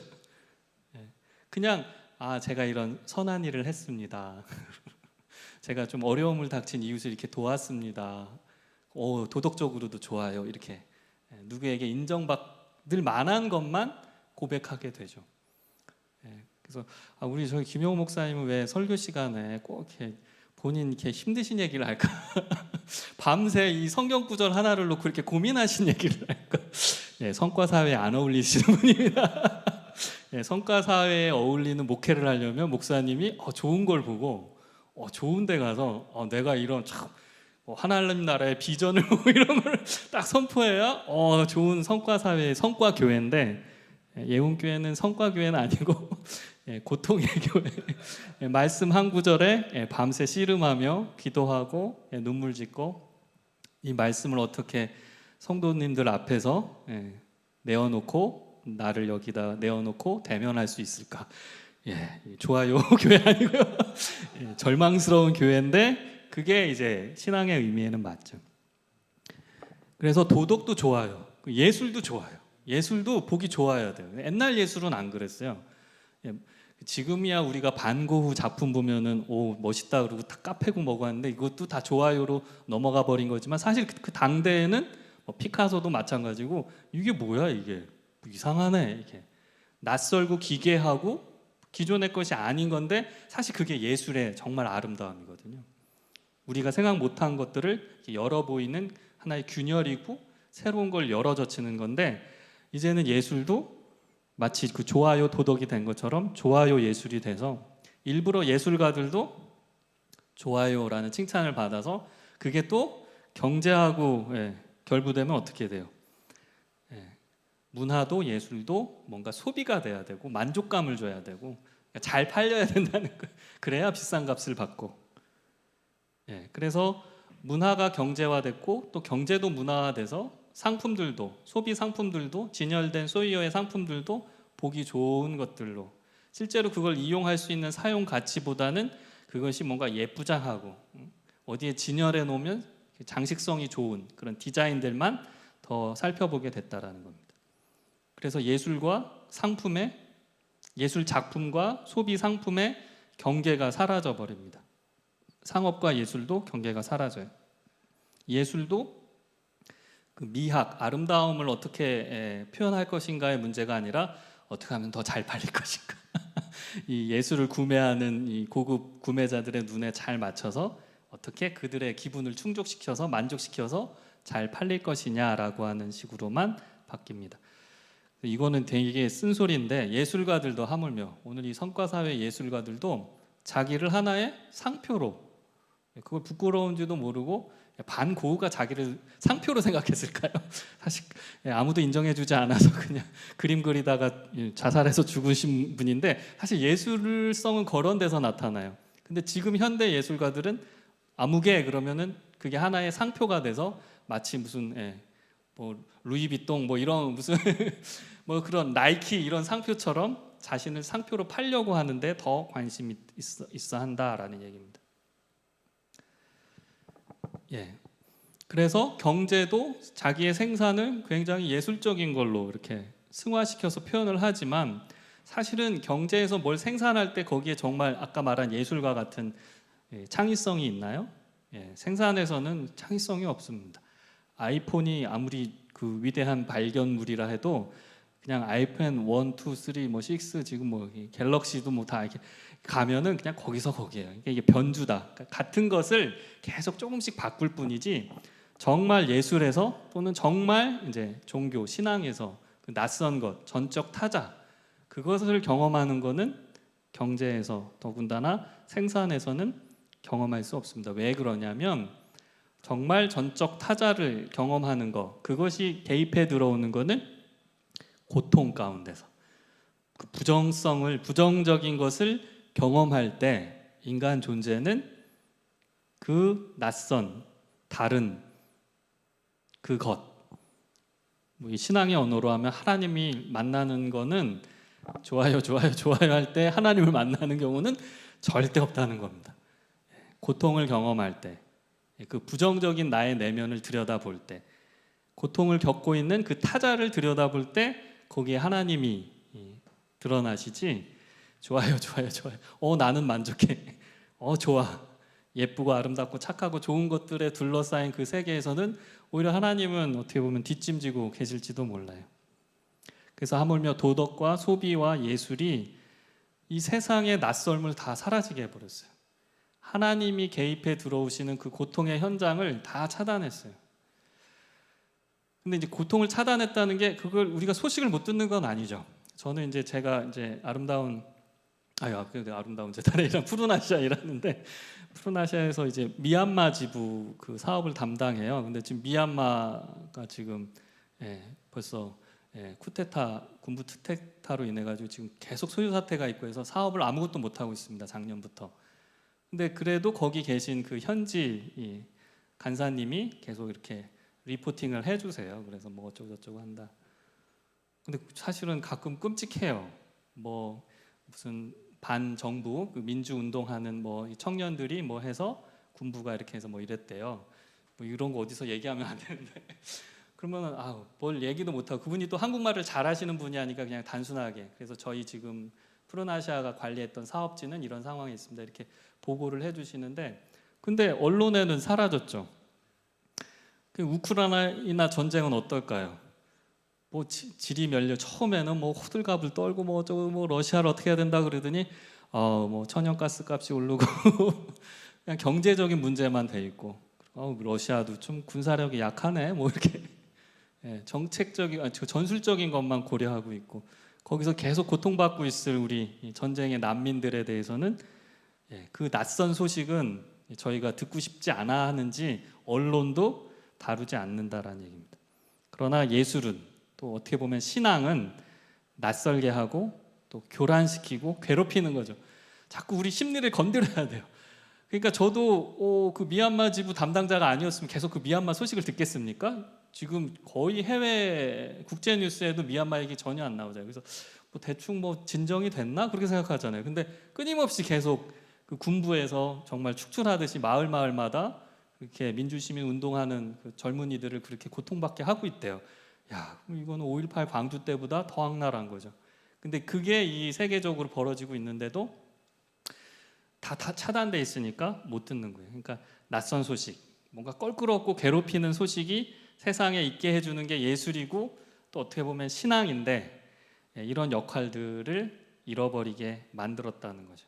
그냥 제가 이런 선한 일을 했습니다. 제가 좀 어려움을 닥친 이웃을 이렇게 도왔습니다. 도덕적으로도 좋아요. 이렇게 누구에게 인정받을 만한 것만 고백하게 되죠. 그래서 우리 저희 김용호 목사님은 왜 설교 시간에 꼭 이렇게 본인 이렇게 힘드신 얘기를 할까? 밤새 이 성경 구절 하나를 놓고 이렇게 고민하신 얘기를 할까? 성과 사회에 안 어울리시는 분입니다. 성과 사회에 어울리는 목회를 하려면 목사님이 좋은 걸 보고 좋은 데 가서 내가 이런 참 하나님 나라의 비전을 이런 걸 딱 선포해야 좋은 성과 사회의 성과 교회인데 예운교회는 성과 교회는 아니고 고통의 교회. 말씀 한 구절에 밤새 씨름하며 기도하고 눈물 짓고 이 말씀을 어떻게 성도님들 앞에서 내어놓고 나를 여기다 내어놓고 대면할 수 있을까? 좋아요 교회 아니고요. 절망스러운 교회인데 그게 이제 신앙의 의미에는 맞죠. 그래서 도덕도 좋아요. 예술도 좋아요. 예술도 보기 좋아야 돼요. 옛날 예술은 안 그랬어요. 예, 지금이야 우리가 반고흐 작품 보면은 오 멋있다 그러고 다 카페고 뭐고 하는데 이것도 다 좋아요로 넘어가 버린 거지만 사실 그 당대에는 뭐 피카소도 마찬가지고 이게 뭐야 이게 뭐 이상하네 이게 낯설고 기괴하고 기존의 것이 아닌 건데 사실 그게 예술의 정말 아름다움이거든요. 우리가 생각 못한 것들을 열어 보이는 하나의 균열이고 새로운 걸 열어젖히는 건데 이제는 예술도 마치 그 좋아요 도덕이 된 것처럼 좋아요 예술이 돼서 일부러 예술가들도 좋아요라는 칭찬을 받아서 그게 또 경제하고 결부되면 어떻게 돼요? 문화도 예술도 뭔가 소비가 돼야 되고 만족감을 줘야 되고 잘 팔려야 된다는 거. 그래야 비싼 값을 받고. 그래서 문화가 경제화됐고 또 경제도 문화화돼서 상품들도 소비 상품들도 진열된 소유의 상품들도 보기 좋은 것들로 실제로 그걸 이용할 수 있는 사용 가치보다는 그것이 뭔가 예쁘장하고 어디에 진열해 놓으면 장식성이 좋은 그런 디자인들만 더 살펴보게 됐다라는 겁니다. 그래서 예술과 상품의 예술 작품과 소비 상품의 경계가 사라져 버립니다. 상업과 예술도 경계가 사라져요. 예술도 그 미학, 아름다움을 어떻게 표현할 것인가의 문제가 아니라 어떻게 하면 더 잘 팔릴 것인가. 이 예술을 구매하는 이 고급 구매자들의 눈에 잘 맞춰서 어떻게 그들의 기분을 충족시켜서 만족시켜서 잘 팔릴 것이냐라고 하는 식으로만 바뀝니다. 이거는 되게 쓴소리인데 예술가들도 하물며 오늘 이 성과사회 예술가들도 자기를 하나의 상표로 그걸 부끄러운지도 모르고 반고흐가 자기를 상표로 생각했을까요? 사실 아무도 인정해주지 않아서 그냥 그림 그리다가 자살해서 죽으신 분인데 사실 예술성은 그런 데서 나타나요. 근데 지금 현대 예술가들은 아무개 그러면은 그게 하나의 상표가 돼서 마치 무슨 뭐 루이비통 뭐 이런 무슨 뭐 그런 나이키 이런 상표처럼 자신을 상표로 팔려고 하는데 더 관심이 있어 한다라는 얘기입니다. 그래서 경제도 자기의 생산을 굉장히 예술적인 걸로 이렇게 승화시켜서 표현을 하지만 사실은 경제에서 뭘 생산할 때 거기에 정말 아까 말한 예술과 같은 창의성이 있나요? 생산에서는 창의성이 없습니다. 아이폰이 아무리 그 위대한 발견물이라 해도 그냥 아이폰 1, 2, 3, 뭐 6, 지금 뭐 갤럭시도 뭐 다 이렇게 가면은 그냥 거기서 거기에요. 이게 변주다. 그러니까 같은 것을 계속 조금씩 바꿀 뿐이지 정말 예술에서 또는 정말 이제 종교, 신앙에서 그 낯선 것, 전적 타자 그것을 경험하는 거는 경제에서 더군다나 생산에서는 경험할 수 없습니다. 왜 그러냐면 정말 전적 타자를 경험하는 것 그것이 개입해 들어오는 거는 고통 가운데서 그 부정적인 것을 경험할 때 인간 존재는 그 낯선 다른 그것 뭐 신앙의 언어로 하면 하나님이 만나는 거는 좋아요 할 때 하나님을 만나는 경우는 절대 없다는 겁니다. 고통을 경험할 때 그 부정적인 나의 내면을 들여다볼 때 고통을 겪고 있는 그 타자를 들여다볼 때 거기에 하나님이 드러나시지 좋아요 나는 만족해 좋아 예쁘고 아름답고 착하고 좋은 것들에 둘러싸인 그 세계에서는 오히려 하나님은 어떻게 보면 뒷짐지고 계실지도 몰라요. 그래서 하물며 도덕과 소비와 예술이 이 세상의 낯설음을 다 사라지게 해버렸어요. 하나님이 개입해 들어오시는 그 고통의 현장을 다 차단했어요. 근데 이제 고통을 차단했다는 게 그걸 우리가 소식을 못 듣는 건 아니죠. 저는 이제 제가 이제 아름다운 재단이랑 푸른아시아 일하는데 푸른아시아에서 이제 미얀마 지부 그 사업을 담당해요. 근데 지금 미얀마가 지금 벌써 쿠데타 군부 쿠데타로 인해 가지고 지금 계속 소유 사태가 있고 해서 사업을 아무것도 못 하고 있습니다. 작년부터. 근데 그래도 거기 계신 그 현지 간사님이 계속 이렇게 리포팅을 해주세요. 그래서 뭐 어쩌고 한다. 근데 사실은 가끔 끔찍해요. 뭐 무슨 반정부 그 민주운동하는 뭐 청년들이 뭐 해서 군부가 이렇게 해서 뭐 이랬대요. 뭐 이런 거 어디서 얘기하면 안 되는데 그러면은 뭘 얘기도 못하고, 그분이 또 한국말을 잘하시는 분이 아니까 그냥 단순하게, 그래서 저희 지금 푸른아시아가 관리했던 사업지는 이런 상황에 있습니다, 이렇게 보고를 해주시는데, 근데 언론에는 사라졌죠. 그 우크라이나 전쟁은 어떨까요? 뭐 지리멸렬, 처음에는 뭐 호들갑을 떨고 뭐 어쩌고 뭐 러시아를 어떻게 해야 된다 그러더니 뭐 천연가스 값이 오르고 그냥 경제적인 문제만 돼 있고, 러시아도 좀 군사력이 약하네 뭐 이렇게 정책적인 전술적인 것만 고려하고 있고, 거기서 계속 고통받고 있을 우리 전쟁의 난민들에 대해서는 그 낯선 소식은 저희가 듣고 싶지 않아 하는지 언론도 다루지 않는다라는 얘기입니다. 그러나 예술은, 또 어떻게 보면 신앙은 낯설게 하고 또 교란시키고 괴롭히는 거죠. 자꾸 우리 심리를 건드려야 돼요. 그러니까 저도 그 미얀마 지부 담당자가 아니었으면 계속 그 미얀마 소식을 듣겠습니까? 지금 거의 해외 국제 뉴스에도 미얀마 얘기 전혀 안 나오잖아요. 그래서 뭐 대충 뭐 진정이 됐나 그렇게 생각하잖아요. 근데 끊임없이 계속 그 군부에서 정말 축출하듯이 마을마다 그렇게 민주시민 운동하는 그 젊은이들을 그렇게 고통받게 하고 있대요. 야, 이거는 5.18 광주 때보다 더 악랄한 거죠. 근데 그게 이 세계적으로 벌어지고 있는데도 다 차단돼 있으니까 못 듣는 거예요. 그러니까 낯선 소식, 뭔가 껄끄럽고 괴롭히는 소식이 세상에 있게 해주는 게 예술이고 또 어떻게 보면 신앙인데, 이런 역할들을 잃어버리게 만들었다는 거죠.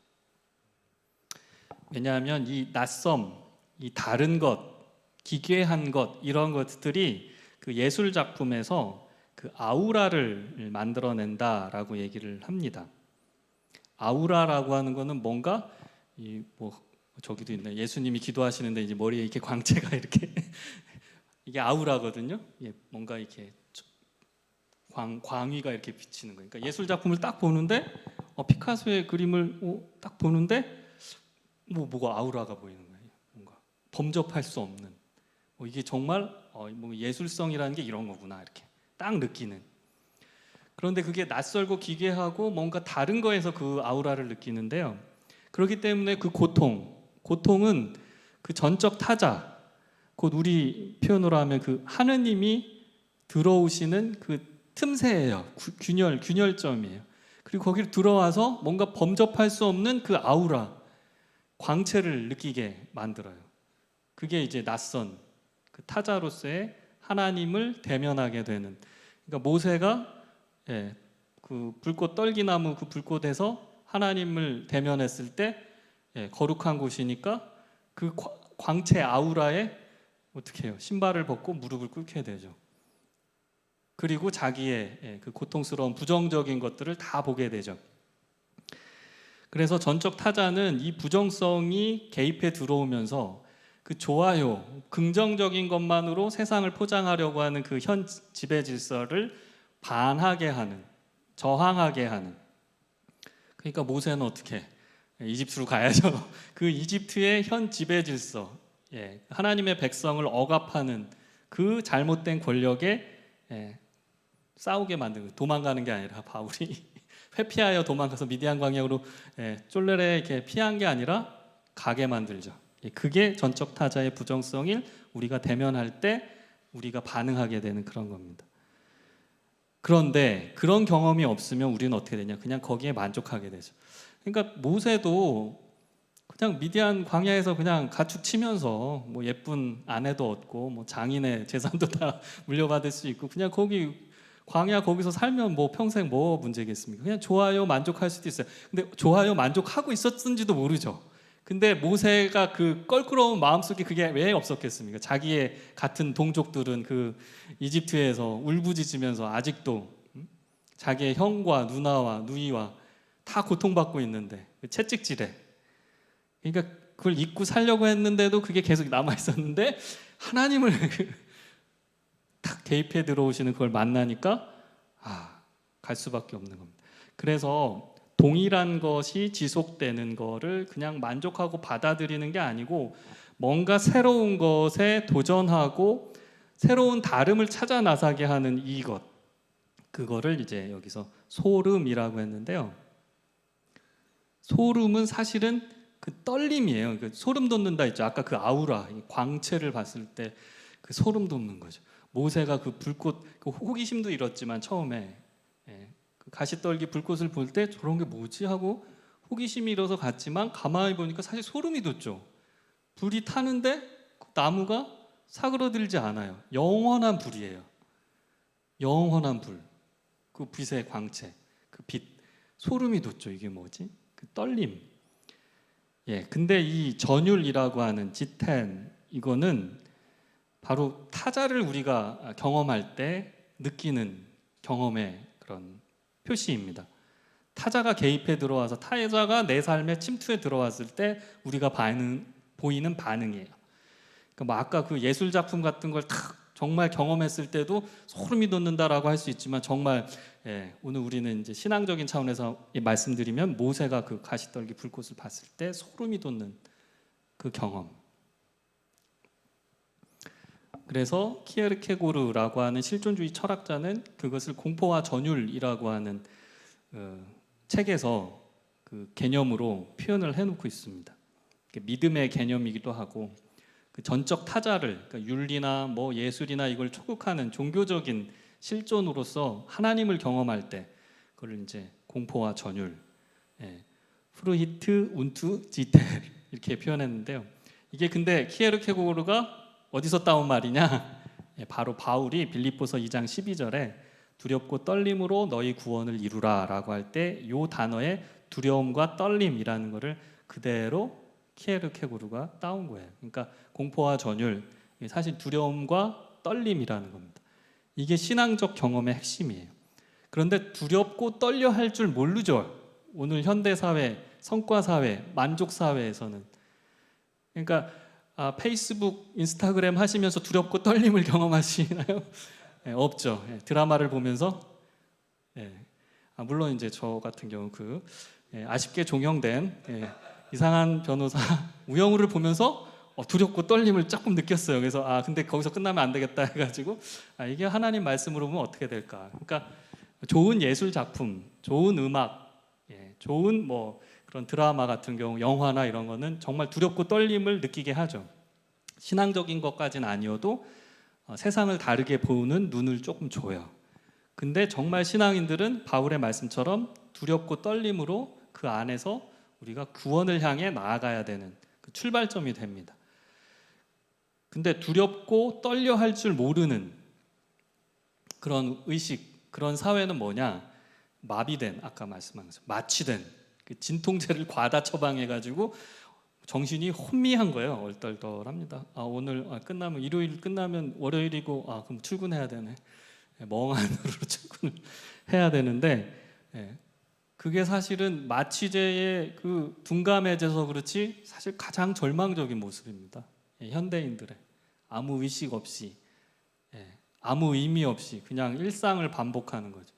왜냐하면 이 낯섦, 이 다른 것, 기괴한 것, 이런 것들이 그 예술 작품에서 그 아우라를 만들어낸다라고 얘기를 합니다. 아우라라고 하는 거는 뭔가 뭐 저기도 있네. 예수님이 기도하시는데 이제 머리에 이렇게 광채가 이렇게 이게 아우라거든요. 뭔가 이렇게 광위가 이렇게 비치는 거예요. 그러니까 예술 작품을 딱 보는데 피카소의 그림을 딱 보는데 뭐가 아우라가 보이는 거예요. 뭔가 범접할 수 없는. 이게 정말 뭐 예술성이라는 게 이런 거구나 이렇게 딱 느끼는. 그런데 그게 낯설고 기괴하고 뭔가 다른 거에서 그 아우라를 느끼는데요. 그렇기 때문에 그 고통은 그 전적 타자, 곧 우리 표현으로 하면 그 하느님이 들어오시는 그 틈새예요. 균열점이에요. 그리고 거기를 들어와서 뭔가 범접할 수 없는 그 아우라, 광채를 느끼게 만들어요. 그게 이제 낯선 그 타자로서의 하나님을 대면하게 되는. 그러니까 모세가 그 불꽃 떨기나무 그 불꽃에서 하나님을 대면했을 때 거룩한 곳이니까 그 광채 아우라에 어떻게 해요? 신발을 벗고 무릎을 꿇게 되죠. 그리고 자기의 그 고통스러운 부정적인 것들을 다 보게 되죠. 그래서 전적 타자는 이 부정성이 개입해 들어오면서 그 좋아요, 긍정적인 것만으로 세상을 포장하려고 하는 그 현 지배 질서를 반하게 하는, 저항하게 하는. 그러니까 모세는 어떻게? 이집트로 가야죠. 그 이집트의 현 지배 질서, 하나님의 백성을 억압하는 그 잘못된 권력에 싸우게 만드는, 도망가는 게 아니라 바울이 회피하여 도망가서 미디안 광야로 쫄래레 이렇게 피한 게 아니라 가게 만들죠. 그게 전적 타자의 부정성을 우리가 대면할 때 우리가 반응하게 되는 그런 겁니다. 그런데 그런 경험이 없으면 우리는 어떻게 되냐? 그냥 거기에 만족하게 되죠. 그러니까 모세도 그냥 미디안 광야에서 그냥 가축 치면서 뭐 예쁜 아내도 얻고 뭐 장인의 재산도 다 물려받을 수 있고 그냥 거기 광야 거기서 살면 뭐 평생 뭐 문제겠습니까? 그냥 좋아요 만족할 수도 있어요. 근데 좋아요 만족하고 있었는지도 모르죠. 근데 모세가 그 껄끄러운 마음속에 그게 왜 없었겠습니까? 자기의 같은 동족들은 그 이집트에서 울부짖으면서 아직도 자기의 형과 누나와 누이와 다 고통받고 있는데 채찍질해. 그러니까 그걸 잊고 살려고 했는데도 그게 계속 남아 있었는데 하나님을 탁 개입해 들어오시는 그걸 만나니까 갈 수밖에 없는 겁니다. 그래서 동일한 것이 지속되는 거를 그냥 만족하고 받아들이는 게 아니고 뭔가 새로운 것에 도전하고 새로운 다름을 찾아 나서게 하는 이것, 그거를 이제 여기서 소름이라고 했는데요. 소름은 사실은 그 떨림이에요. 그 소름 돋는다 했죠. 아까 그 아우라, 광채를 봤을 때 그 소름 돋는 거죠. 모세가 그 불꽃, 그 호기심도 잃었지만 처음에 그 가시떨기 불꽃을 볼 때 저런 게 뭐지 하고 호기심이 일어서 갔지만 가만히 보니까 사실 소름이 돋죠. 불이 타는데 그 나무가 사그러들지 않아요. 영원한 불이에요. 영원한 불. 그 빛의 광채, 그 빛, 소름이 돋죠. 이게 뭐지? 그 떨림. 근데 이 전율이라고 하는 지텐, 이거는 바로 타자를 우리가 경험할 때 느끼는 경험의 그런 표시입니다. 타자가 개입해 들어와서 타자가 내 삶에 침투해 들어왔을 때 우리가 보이는 반응이에요. 그러니까 뭐 아까 그 예술 작품 같은 걸 탁 정말 경험했을 때도 소름이 돋는다라고 할 수 있지만 정말 오늘 우리는 이제 신앙적인 차원에서 말씀드리면 모세가 그 가시떨기 불꽃을 봤을 때 소름이 돋는 그 경험. 그래서 키에르케고르라고 하는 실존주의 철학자는 그것을 공포와 전율이라고 하는 책에서 그 개념으로 표현을 해놓고 있습니다. 믿음의 개념이기도 하고 그 전적 타자를, 그러니까 윤리나 뭐 예술이나 이걸 촉구하는 종교적인 실존으로서 하나님을 경험할 때 그걸 이제 공포와 전율, 프루히트 운투 지텔 이렇게 표현했는데요. 이게 근데 키에르케고르가 어디서 따온 말이냐? 바로 바울이 빌립보서 2장 12절에 두렵고 떨림으로 너희 구원을 이루라라고 할 때 이 단어의 두려움과 떨림이라는 것을 그대로 키에르케고르가 따온 거예요. 그러니까 공포와 전율, 사실 두려움과 떨림이라는 겁니다. 이게 신앙적 경험의 핵심이에요. 그런데 두렵고 떨려 할 줄 모르죠. 오늘 현대 사회, 성과 사회, 만족 사회에서는. 그러니까 페이스북, 인스타그램 하시면서 두렵고 떨림을 경험하시나요? 없죠. 드라마를 보면서 물론 이제 저 같은 경우 아쉽게 종영된 이상한 변호사 우영우를 보면서 두렵고 떨림을 조금 느꼈어요. 그래서 근데 거기서 끝나면 안 되겠다 해가지고 이게 하나님 말씀으로 보면 어떻게 될까? 그러니까 좋은 예술 작품, 좋은 음악, 좋은 뭐 그런 드라마 같은 경우, 영화나 이런 거는 정말 두렵고 떨림을 느끼게 하죠. 신앙적인 것까지는 아니어도 세상을 다르게 보는 눈을 조금 줘요. 근데 정말 신앙인들은 바울의 말씀처럼 두렵고 떨림으로 그 안에서 우리가 구원을 향해 나아가야 되는 그 출발점이 됩니다. 근데 두렵고 떨려 할 줄 모르는 그런 의식, 그런 사회는 뭐냐? 마비된, 아까 말씀한 것처럼 마취된 그 진통제를 과다 처방해가지고 정신이 혼미한 거예요. 얼떨떨합니다. 오늘 끝나면 일요일 끝나면 월요일이고 그럼 출근해야 되네. 멍한 눈으로 출근을 해야 되는데 그게 사실은 마취제에 그 둔감해져서 그렇지 사실 가장 절망적인 모습입니다. 현대인들의 아무 의식 없이 아무 의미 없이 그냥 일상을 반복하는 거죠.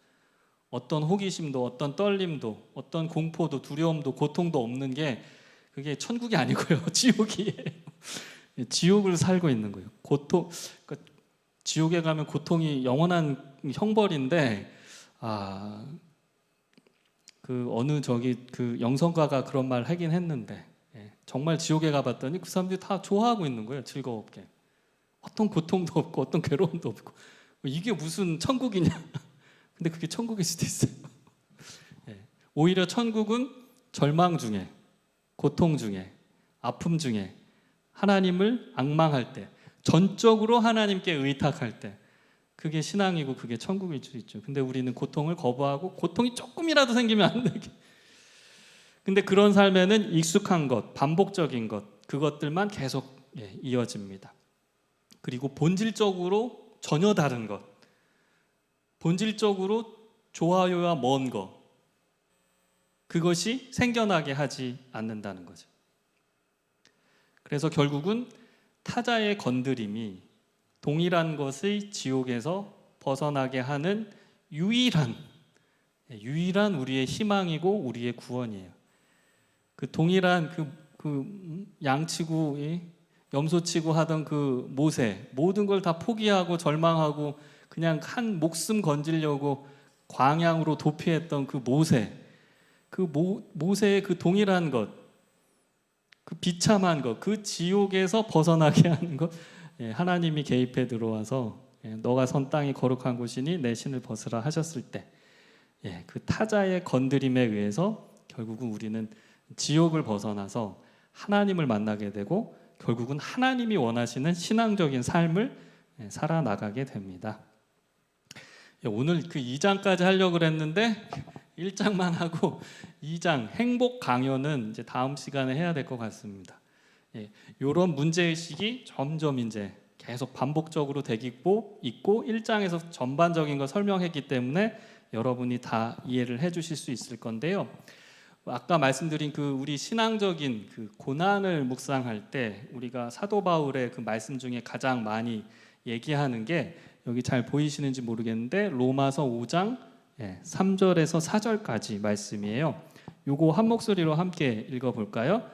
어떤 호기심도 어떤 떨림도 어떤 공포도 두려움도 고통도 없는 게 그게 천국이 아니고요. 지옥이에요. 지옥을 살고 있는 거예요. 고통, 그러니까 지옥에 가면 고통이 영원한 형벌인데 그 어느 그 영성가가 그런 말 하긴 했는데 정말 지옥에 가봤더니 그 사람들이 다 좋아하고 있는 거예요. 즐겁게. 어떤 고통도 없고 어떤 괴로움도 없고 이게 무슨 천국이냐. 근데 그게 천국일 수도 있어요. 오히려 천국은 절망 중에 고통 중에 아픔 중에 하나님을 앙망할 때 전적으로 하나님께 의탁할 때 그게 신앙이고 그게 천국일 수 있죠. 근데 우리는 고통을 거부하고 고통이 조금이라도 생기면 안 되게. 근데 그런 삶에는 익숙한 것, 반복적인 것 그것들만 계속 이어집니다. 그리고 본질적으로 전혀 다른 것, 본질적으로 좋아요와 먼 것 그것이 생겨나게 하지 않는다는 거죠. 그래서 결국은 타자의 건드림이 동일한 것의 지옥에서 벗어나게 하는 유일한 우리의 희망이고 우리의 구원이에요. 그 동일한 그 양치고 염소치고 하던 그 모세 모든 걸 다 포기하고 절망하고 그냥 한 목숨 건지려고 광양으로 도피했던 그 모세 모세의 그 동일한 것, 그 비참한 것, 그 지옥에서 벗어나게 하는 것, 하나님이 개입해 들어와서 너가 선 땅이 거룩한 곳이니 내 신을 벗으라 하셨을 때, 그 타자의 건드림에 의해서 결국은 우리는 지옥을 벗어나서 하나님을 만나게 되고 결국은 하나님이 원하시는 신앙적인 삶을 살아나가게 됩니다. 오늘 그 2장까지 하려고 했는데 1장만 하고 2장 행복 강요는 이제 다음 시간에 해야 될 것 같습니다. 이런 문제의식이 점점 이제 계속 반복적으로 되고 있고 1장에서 전반적인 걸 설명했기 때문에 여러분이 다 이해를 해주실 수 있을 건데요. 아까 말씀드린 그 우리 신앙적인 그 고난을 묵상할 때 우리가 사도 바울의 그 말씀 중에 가장 많이 얘기하는 게 여기 잘 보이시는지 모르겠는데 로마서 5장 3절에서 4절까지 말씀이에요. 요거 한 목소리로 함께 읽어볼까요?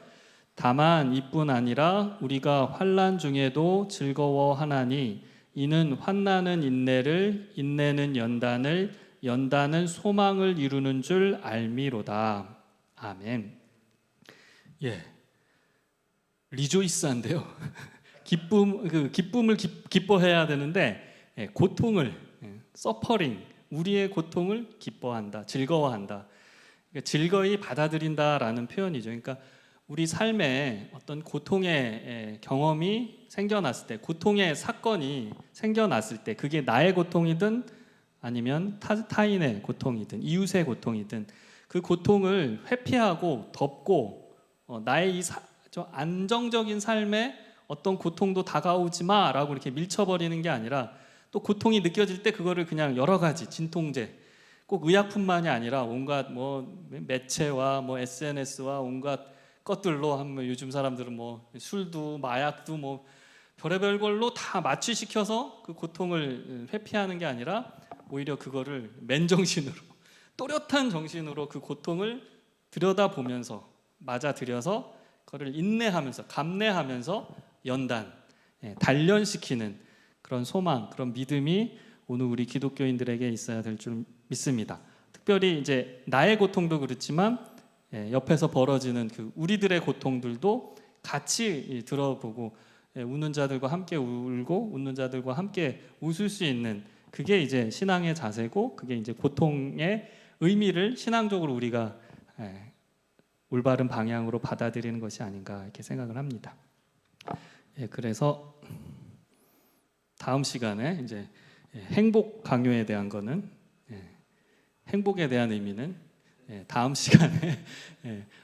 다만 이뿐 아니라 우리가 환난 중에도 즐거워하나니 이는 환난은 인내를, 인내는 연단을, 연단은 소망을 이루는 줄 알미로다. 아멘. 리조이스한데요. 기쁨을 기뻐해야 되는데 고통을 서퍼링, 우리의 고통을 기뻐한다, 즐거워한다. 그러니까 즐거이 받아들인다라는 표현이죠. 그러니까 우리 삶에 어떤 고통의 경험이 생겨났을 때, 고통의 사건이 생겨났을 때, 그게 나의 고통이든 아니면 타인의 고통이든 이웃의 고통이든 그 고통을 회피하고 덮고 나의 이 안정적인 삶에 어떤 고통도 다가오지 마라고 이렇게 밀쳐버리는 게 아니라 또 고통이 느껴질 때 그거를 그냥 여러 가지 진통제, 꼭 의약품만이 아니라 온갖 매체와 SNS와 온갖 것들로 하면 요즘 사람들은 술도 마약도 별의별 걸로 다 마취시켜서 그 고통을 회피하는 게 아니라 오히려 그거를 맨정신으로 또렷한 정신으로 그 고통을 들여다보면서 맞아들여서 그거를 인내하면서 감내하면서 연단, 단련시키는 그런 소망, 그런 믿음이 오늘 우리 기독교인들에게 있어야 될 줄 믿습니다. 특별히 이제 나의 고통도 그렇지만 옆에서 벌어지는 그 우리들의 고통들도 같이 들어보고 우는 자들과 함께 울고 웃는 자들과 함께 웃을 수 있는 그게 이제 신앙의 자세고 그게 이제 고통의 의미를 신앙적으로 우리가 올바른 방향으로 받아들이는 것이 아닌가 이렇게 생각을 합니다. 그래서 다음 시간에 이제 행복 강요에 대한 거는 행복에 대한 의미는 다음 시간에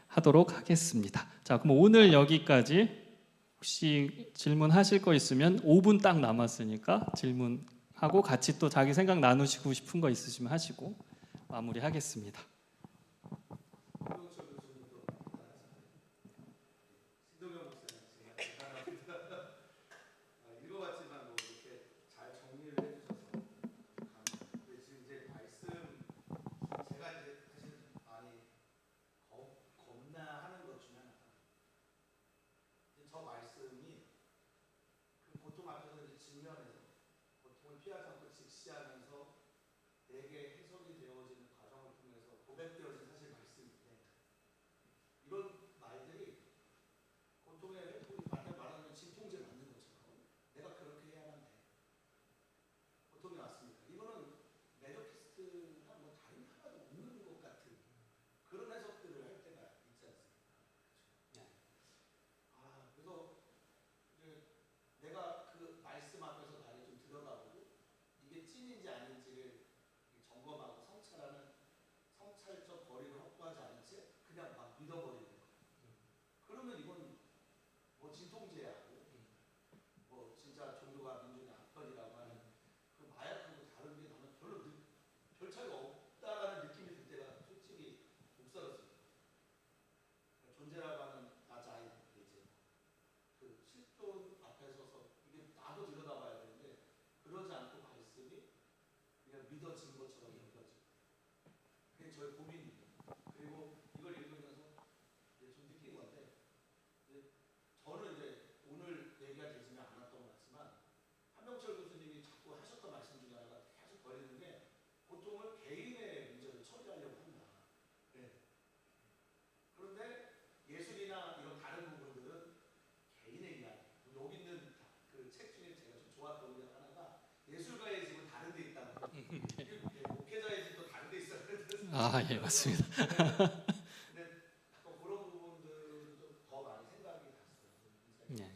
하도록 하겠습니다. 자, 그럼 오늘 여기까지. 혹시 질문하실 거 있으면 5분 딱 남았으니까 질문하고 같이 또 자기 생각 나누시고 싶은 거 있으시면 하시고 마무리하겠습니다. 예술 아, 예, 맞습니다. 예,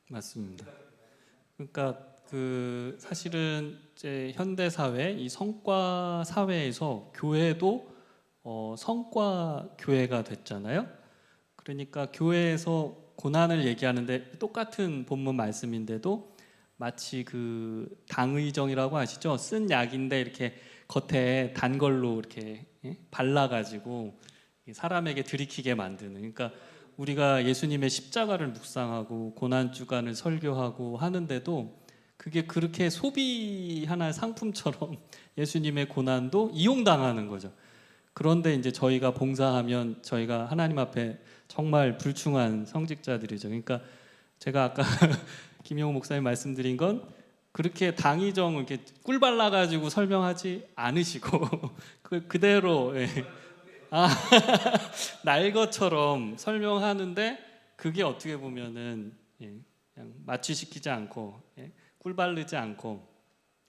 맞습니다. 그러니까 그 사실은 이제 현대 사회 이 성과 사회에서 교회도 성과 교회가 됐잖아요. 그러니까 교회에서 고난을 얘기하는데 똑같은 본문 말씀인데도 마치 그 당의정이라고 아시죠? 쓴 약인데 이렇게 겉에 단 걸로 이렇게 발라가지고 사람에게 들이키게 만드는. 그러니까 우리가 예수님의 십자가를 묵상하고 고난 주간을 설교하고 하는데도 그게 그렇게 소비 하나의 상품처럼 예수님의 고난도 이용당하는 거죠. 그런데 이제 저희가 봉사하면 저희가 하나님 앞에 정말 불충한 성직자들이죠. 그러니까 제가 아까 김용호 목사님 말씀드린 건 그렇게 당의정을 이렇게 꿀 발라가지고 설명하지 않으시고 그대로 날 것처럼 설명하는데 그게 어떻게 보면은 그냥 마취시키지 않고 꿀 바르지 않고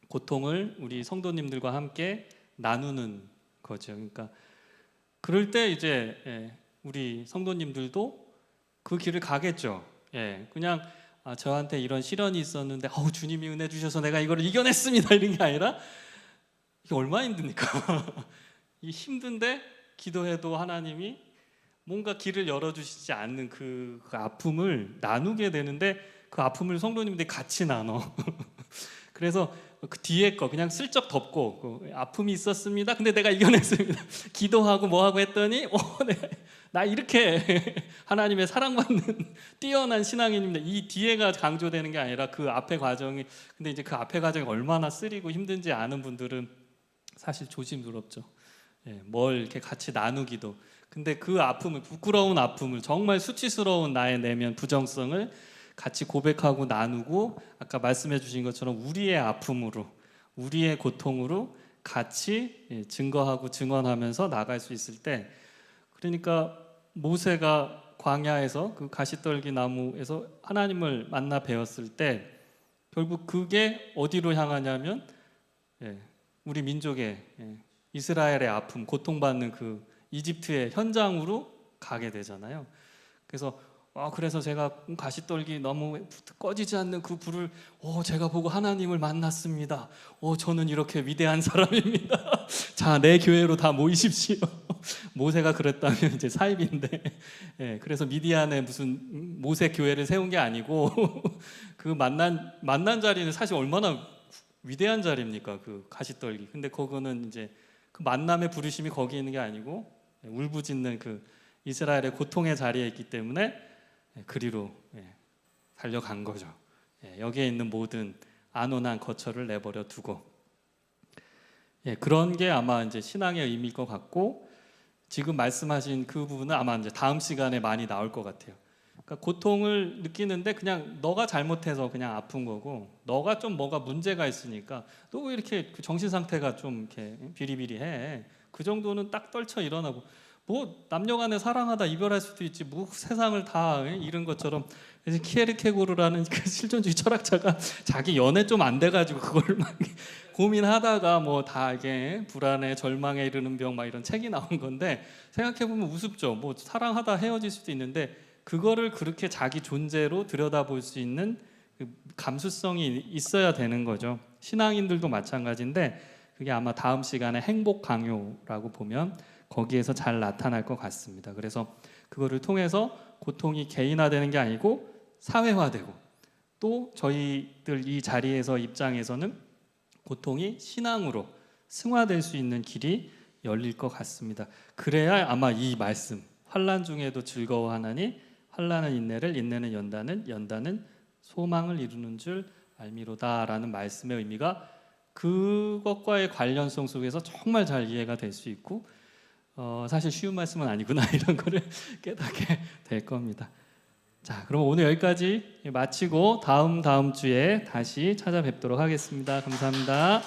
고통을 우리 성도님들과 함께 나누는 거죠. 그러니까 그럴 때 이제 우리 성도님들도 그 길을 가겠죠. 그냥 저한테 이런 시련이 있었는데 주님이 은혜 주셔서 내가 이걸 이겨냈습니다 이런 게 아니라 이게 얼마나 힘듭니까? 이 힘든데 기도해도 하나님이 뭔가 길을 열어주시지 않는 그 아픔을 나누게 되는데 그 아픔을 성도님들이 같이 나눠. 그래서 그 뒤에 거 그냥 슬쩍 덮고 아픔이 있었습니다. 근데 내가 이겨냈습니다. 기도하고 뭐하고 했더니 나 이렇게 하나님의 사랑받는 뛰어난 신앙인입니다. 이 뒤에가 강조되는 게 아니라 그 앞에 과정이. 근데 이제 그 앞에 과정이 얼마나 쓰리고 힘든지 아는 분들은 사실 조심스럽죠. 뭘 이렇게 같이 나누기도. 근데 그 아픔을, 부끄러운 아픔을, 정말 수치스러운 나의 내면 부정성을 같이 고백하고 나누고 아까 말씀해 주신 것처럼 우리의 아픔으로, 우리의 고통으로 같이 증거하고 증언하면서 나갈 수 있을 때, 그러니까 모세가 광야에서 그 가시떨기 나무에서 하나님을 만나 배웠을 때 결국 그게 어디로 향하냐면 우리 민족의 이스라엘의 아픔, 고통받는 그 이집트의 현장으로 가게 되잖아요. 그래서 제가 가시떨기 너무 꺼지지 않는 그 불을 제가 보고 하나님을 만났습니다. 저는 이렇게 위대한 사람입니다. 자, 내 교회로 다 모이십시오. 모세가 그랬다면 이제 사입인데, 그래서 미디안에 무슨 모세 교회를 세운 게 아니고 그 만난 자리는 사실 얼마나 위대한 자리입니까? 그 가시떨기. 근데 그거는 이제 그 만남의 부르심이 거기 있는 게 아니고 울부짖는 그 이스라엘의 고통의 자리에 있기 때문에 그리로 달려간 거죠. 여기에 있는 모든 안온한 거처를 내버려 두고 그런 게 아마 이제 신앙의 의미일 것 같고 지금 말씀하신 그 부분은 아마 이제 다음 시간에 많이 나올 것 같아요. 그러니까 고통을 느끼는데 그냥 너가 잘못해서 그냥 아픈 거고 너가 좀 뭐가 문제가 있으니까 너 왜 이렇게 그 정신 상태가 좀 이렇게 비리비리해? 그 정도는 딱 떨쳐 일어나고 뭐 남녀간에 사랑하다 이별할 수도 있지 뭐 세상을 다 잃은 것처럼. 키에르케고르라는 그 실존주의 철학자가 자기 연애 좀 안 돼가지고 그걸 막 고민하다가 뭐 다 이게 불안해 절망에 이르는 병 막 이런 책이 나온 건데 생각해 보면 우습죠. 뭐 사랑하다 헤어질 수도 있는데 그거를 그렇게 자기 존재로 들여다볼 수 있는 그 감수성이 있어야 되는 거죠. 신앙인들도 마찬가지인데 그게 아마 다음 시간에 행복 강요라고 보면 거기에서 잘 나타날 것 같습니다. 그래서 그거를 통해서 고통이 개인화되는 게 아니고 사회화되고 또 저희들 이 자리에서 입장에서는 고통이 신앙으로 승화될 수 있는 길이 열릴 것 같습니다. 그래야 아마 이 말씀 환난 중에도 즐거워하나니 환난은 인내를 인내는 연단은 연단은 소망을 이루는 줄 알미로다라는 말씀의 의미가 그것과의 관련성 속에서 정말 잘 이해가 될 수 있고 사실 쉬운 말씀은 아니구나 이런 거를 깨닫게 될 겁니다. 자, 그럼 오늘 여기까지 마치고 다음 주에 다시 찾아뵙도록 하겠습니다. 감사합니다.